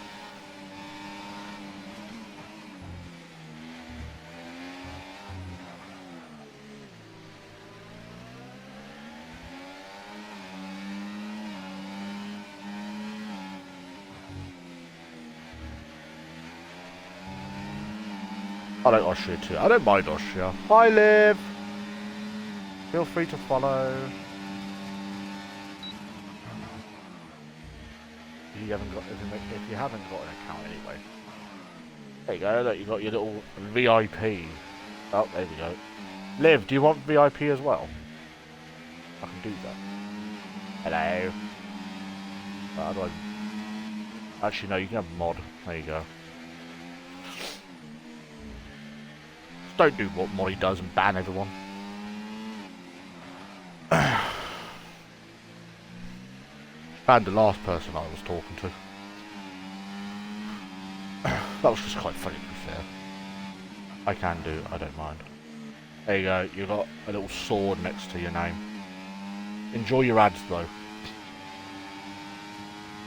I like Austria too. I don't mind Austria. Hi, Liv. Feel free to follow. If you haven't got an account anyway. There you go. Look, you got your little VIP. Oh, there we go. Liv, do you want VIP as well? I can do that. Hello. How do I? Actually, no. You can have mod. There you go. Don't do what Molly does and ban everyone. Banned the last person I was talking to. That was just quite funny to be fair. I can do, I don't mind. There you go, you got a little sword next to your name. Enjoy your ads though.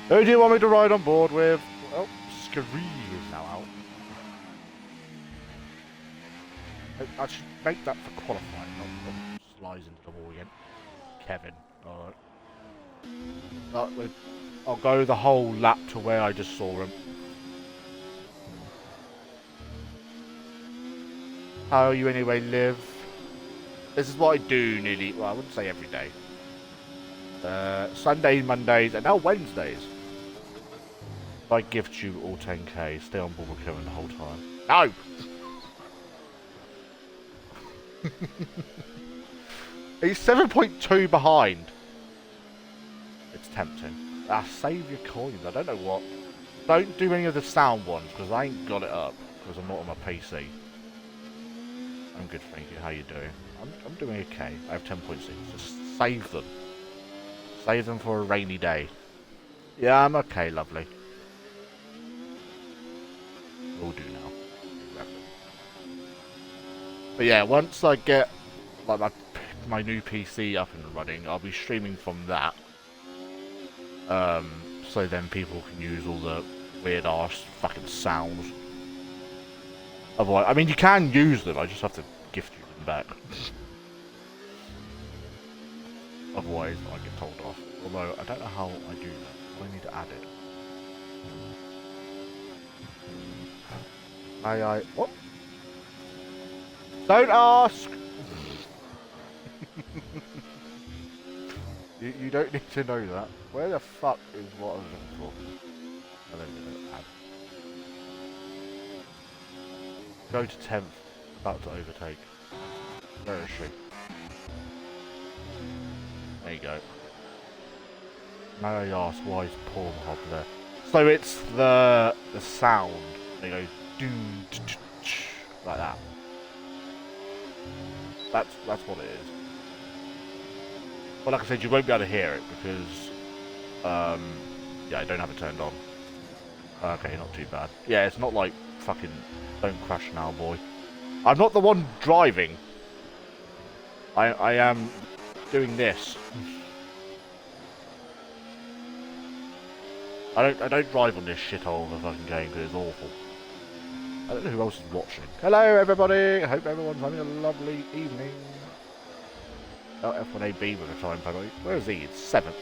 Who do you want me to ride on board with? Well, Scree is now out. I should make that for qualifying, not slides into the wall again. Kevin, alright. I'll go the whole lap to where I just saw him. How are you anyway, Liv? This is what I do nearly, well, I wouldn't say every day. Sundays, Mondays, and now Wednesdays. If I gift you all 10k, stay on board with Kevin the whole time. No! He's 7.2 behind. It's tempting. Save your coins. I don't know what. Don't do any of the sound ones because I ain't got it up because I'm not on my PC. I'm good, thank you. How you doing? I'm doing okay. I have 10.6. Just save them. Save them for a rainy day. Yeah, I'm okay. Lovely. Will do now. But yeah, once I get like my new PC up and running, I'll be streaming from that. So then people can use all the weird ass fucking sounds. Otherwise, I mean you can use them. I just have to gift you them back. Otherwise, I get told off. Although I don't know how I do that. I need to add it. What? Don't ask! you don't need to know that. Where the fuck is what I was looking for? I don't know. Add. Go to 10th. About to overtake. Where is she? There you go. Now I ask why is Pornhub there? So it's the sound. They go doom like that. That's what it is. But like I said, you won't be able to hear it because yeah, I don't have it turned on. Okay, not too bad. Yeah, it's not like fucking don't crash now, boy. I'm not the one driving. I am doing this. I don't drive on this shithole of a fucking game because it's awful. I don't know who else is watching. Hello everybody! I hope everyone's having a lovely evening. Oh, F1AB with a time penalty. Where is he? It's 7th.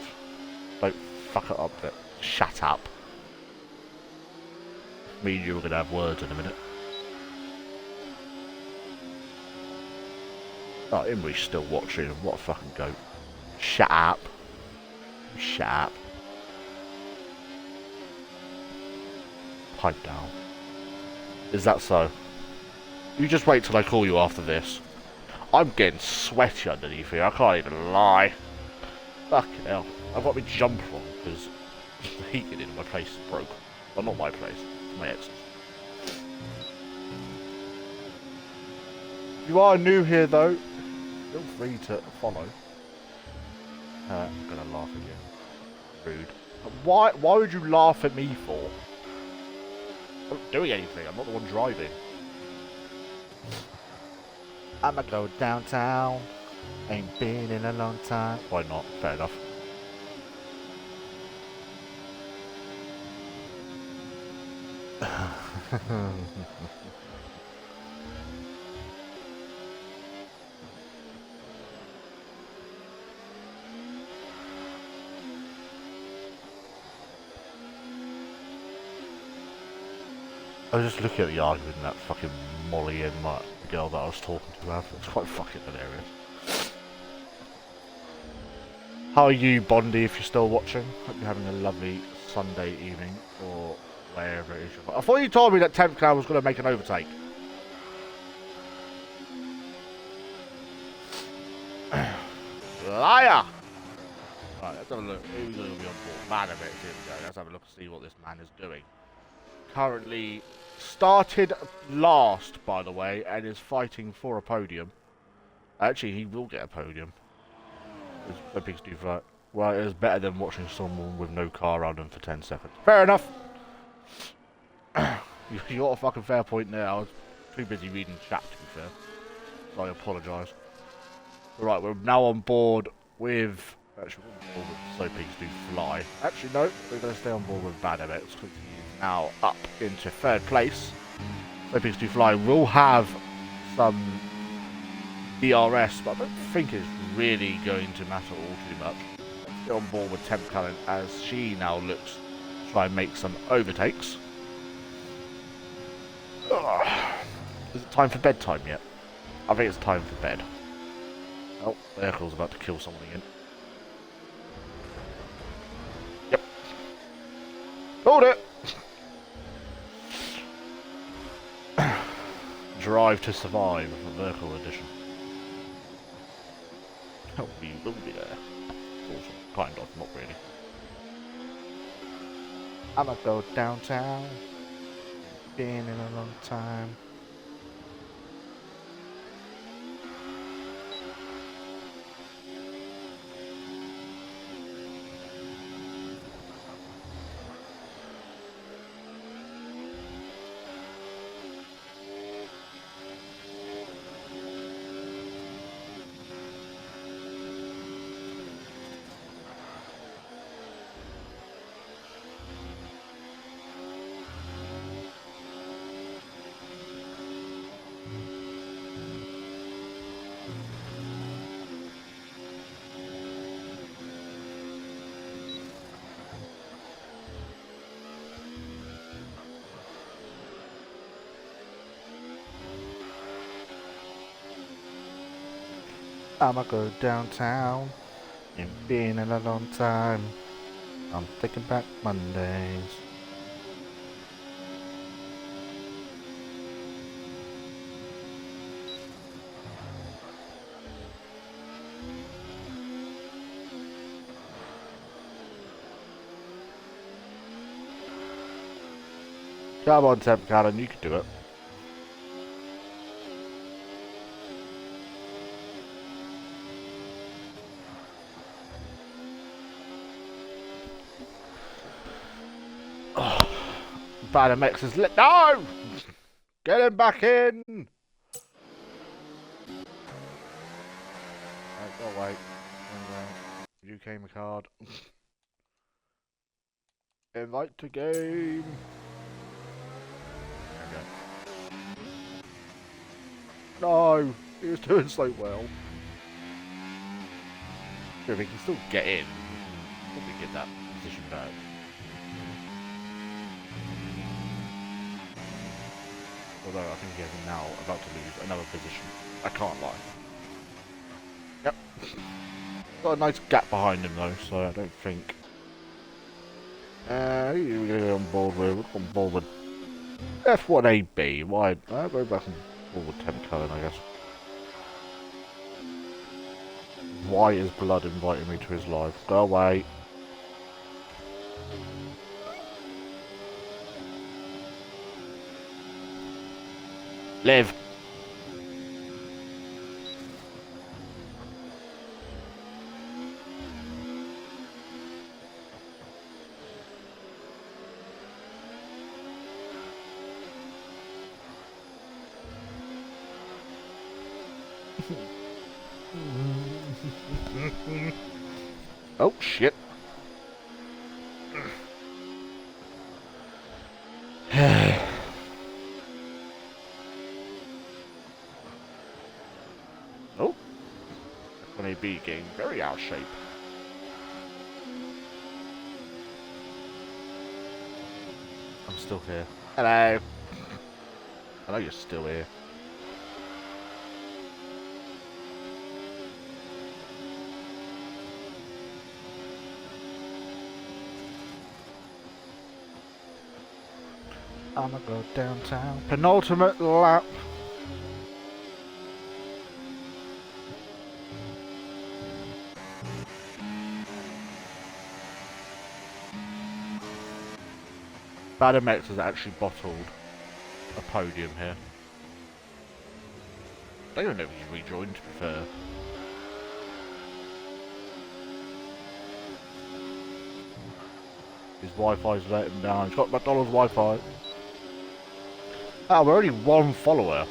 Don't fuck it up there. Shut up. Me and you were going to have words in a minute. Oh, Imri's still watching. What a fucking goat. Shut up. Shut up. Pipe down. Is that so? You just wait till I call you after this. I'm getting sweaty underneath here, I can't even lie. Fucking hell. I've got my jumper on because the heating in my place broke. Well, not my place, my ex's. If you are new here though, feel free to follow. I'm gonna laugh at you. Rude. Why would you laugh at me for? I'm not doing anything, I'm not the one driving. I'ma go downtown. Ain't been in a long time. Why not? Fair enough. I was just looking at the argument that fucking Molly and my girl that I was talking to have. It's quite fucking hilarious. How are you, Bondi, if you're still watching? Hope you're having a lovely Sunday evening, or wherever it is. I thought you told me that 10th Cloud was going to make an overtake. Liar! Right, let's have a look. Who's going to be on board? Man of it, here we go. Let's have a look and see what this man is doing. Currently started last, by the way, and is fighting for a podium. Actually, he will get a podium. Well, it is better than watching someone with no car around them for 10 seconds. Fair enough! You got a fucking fair point there. I was too busy reading chat, to be fair. So I apologise. Right, we're now on board with... Actually, we're on board with So Pigs Do Fly. Actually, no, we're going to stay on board with Bad Habits, because he's now up into 3rd place. So Pigs Do Fly will have some DRS, but I don't think it's really going to matter all too much. Let's get on board with Temp Cullen as she now looks to try and make some overtakes. Ugh. Is it time for bedtime yet? I think it's time for bed. Oh, the vehicle's about to kill someone again. Yep. Hold it! Drive to Survive, the vehicle edition. Oh, we will be there. Awesome. Kind of, not really. I'ma go downtown. Been in a long time. I'ma go downtown. Ain't been in a long time. I'm taking back Mondays. Come on, Temp Callan, you can do it. Badamex is lit. No! Get him back in! Right, go away. UK card. Invite to game. There we go. No! He was doing so well. Sure, if he can still get in, probably get that position back. Although I think he is now about to lose another position. I can't lie. Yep. Got a nice gap behind him though, so I don't think... who are we going to get on board with? We're on board with F1 AB. Why? I'll go back and board with Temp Cullen, I guess. Why is Blood inviting me to his live? Go away. Live. Oh shit. Oh. F1AB getting very out of shape. I'm still here. Hello. I know you're still here. I'ma go downtown. Penultimate lap. Badamex has actually bottled a podium here. I don't know if he's rejoined, to be fair. His Wi-Fi's let him down. He's got McDonald's Wi-Fi. Ah, we're only one follower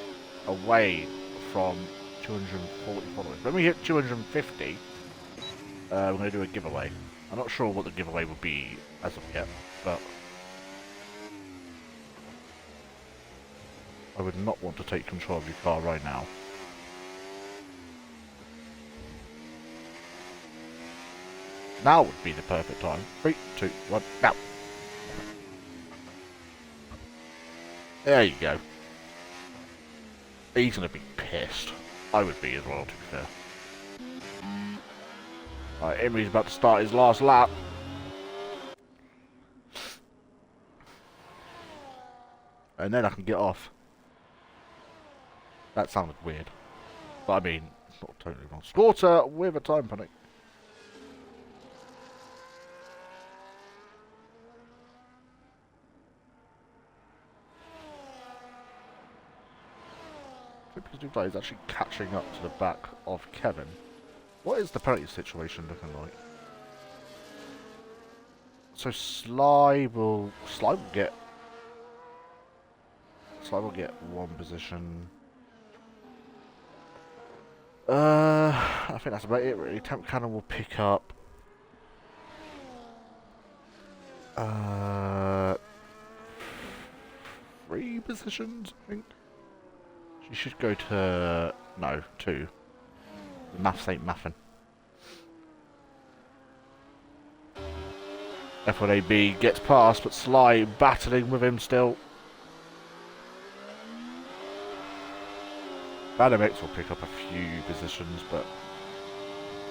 away from 240 followers. When we hit 250, we're going to do a giveaway. I'm not sure what the giveaway will be as of yet, but I would not want to take control of your car right now. Now would be the perfect time. 3, 2, 1, now! There you go. He's gonna be pissed. I would be as well, to be fair. Right, Emery's about to start his last lap. And then I can get off. That sounded weird. But I mean, it's not totally wrong. Slaughter with a time panic. Because Dubai is actually catching up to the back of Kevin. What is the penalty situation looking like? So Sly will get one position. I think that's about it really. Temp Cannon will pick up 3 positions, I think. She should go to... no, 2. The maths ain't mathing. F1AB gets past, but Sly battling with him still. Badamex will pick up a few positions, but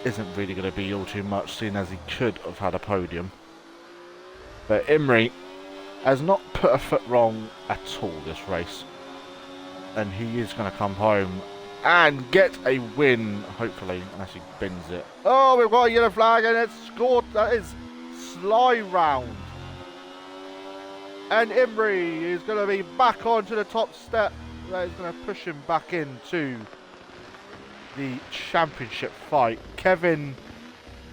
isn't really going to be all too much, seeing as he could have had a podium. But Imri has not put a foot wrong at all this race. And he is going to come home and get a win, hopefully, unless he bins it. Oh, we've got a yellow flag and it's scored. That is Sly round. And Imri is going to be back onto the top step. That is going to push him back into the championship fight. Kevin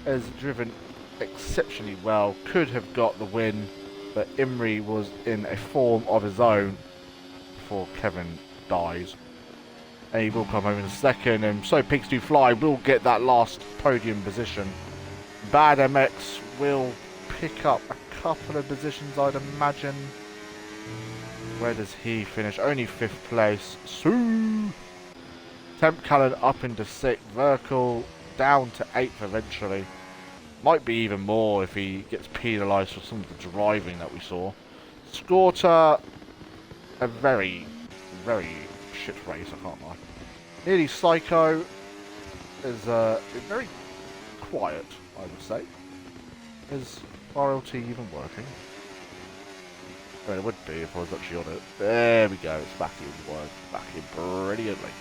has driven exceptionally well, could have got the win, but Imri was in a form of his own before Kevin dies. And he will come home in second, and so Pigs Do Fly will get that last podium position. Bad MX will pick up a couple of positions, I'd imagine. Where does he finish? Only 5th place. Sue! Temp Callan up into 6th. Verkel down to 8th eventually. Might be even more if he gets penalised for some of the driving that we saw. Scorter, a very very shit race, I can't lie. Nearly Psycho is very quiet, I would say. Is RLT even working? Well, it would be if I was actually on it. There we go, it's back in work, back in brilliantly.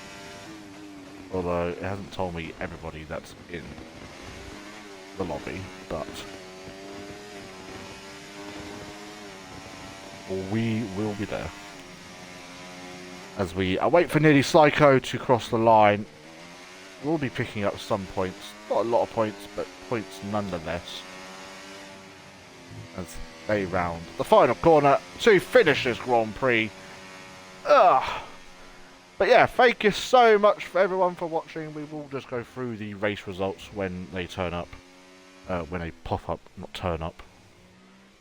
Although it hasn't told me everybody that's in the lobby, but we will be there. As we await for Nearly Psycho to cross the line, we'll be picking up some points. Not a lot of points, but points nonetheless. As they round the final corner to finish this Grand Prix. Ugh. But yeah, thank you so much for everyone for watching. We will just go through the race results when they turn up. When they pop up, not turn up.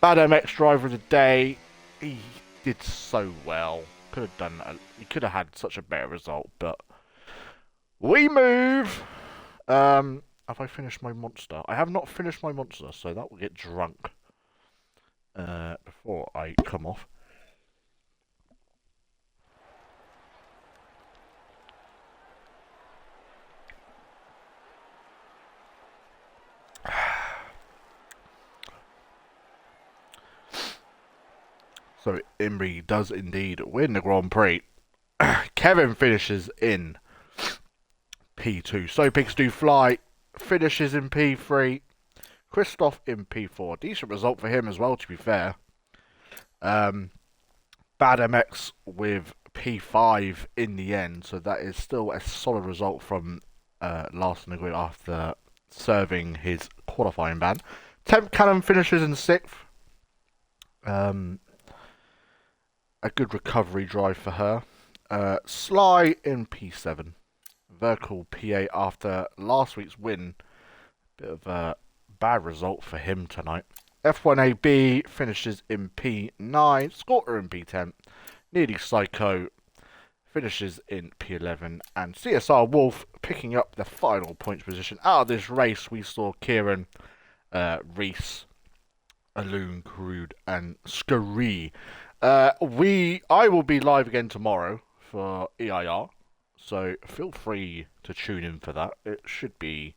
Bad MX driver of the day. He did so well. Could have done. He could have had such a better result, but we move. Have I finished my monster? I have not finished my monster, so that will get drunk before I come off. So Imri does indeed win the Grand Prix. Kevin finishes in P2. So Pigs Do Fly finishes in P3. Christoph in P4. Decent result for him as well, to be fair. Bad MX with P5 in the end. So that is still a solid result from last in the grid after serving his qualifying ban. Temp Cannon finishes in 6th. A good recovery drive for her. Sly in P7. Vertical PA after last week's win. Bit of a bad result for him tonight. F1AB finishes in P9. Scorter in P10. Nearly Psycho finishes in P11. And CSR Wolf picking up the final points position. Out of this race, we saw Kieran, Reese, Aloon, Crude, and Scurry. I will be live again tomorrow for EIR, so feel free to tune in for that. It should be...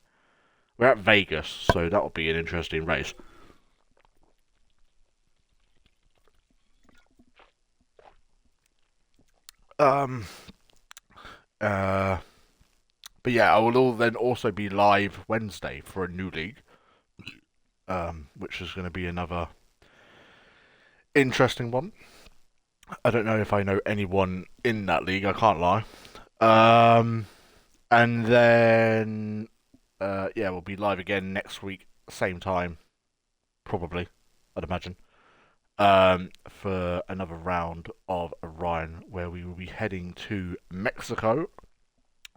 We're at Vegas, so that'll be an interesting race. But yeah, I will then also be live Wednesday for a new league, which is going to be another interesting one. I don't know if I know anyone in that league, I can't lie. And then, yeah, we'll be live again next week, same time, probably, I'd imagine, for another round of Orion, where we will be heading to Mexico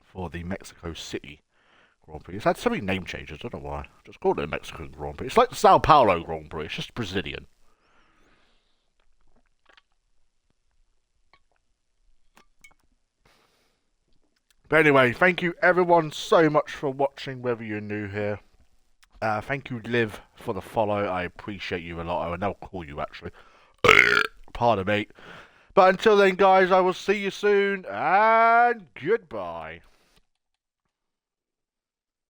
for the Mexico City Grand Prix. It's had so many name changes, I don't know why. Just called it a Mexican Grand Prix. It's like the Sao Paulo Grand Prix, it's just Brazilian. But anyway, thank you everyone so much for watching, whether you're new here. Thank you, Liv, for the follow. I appreciate you a lot. I will now call you, actually. Pardon me. But until then, guys, I will see you soon, and goodbye.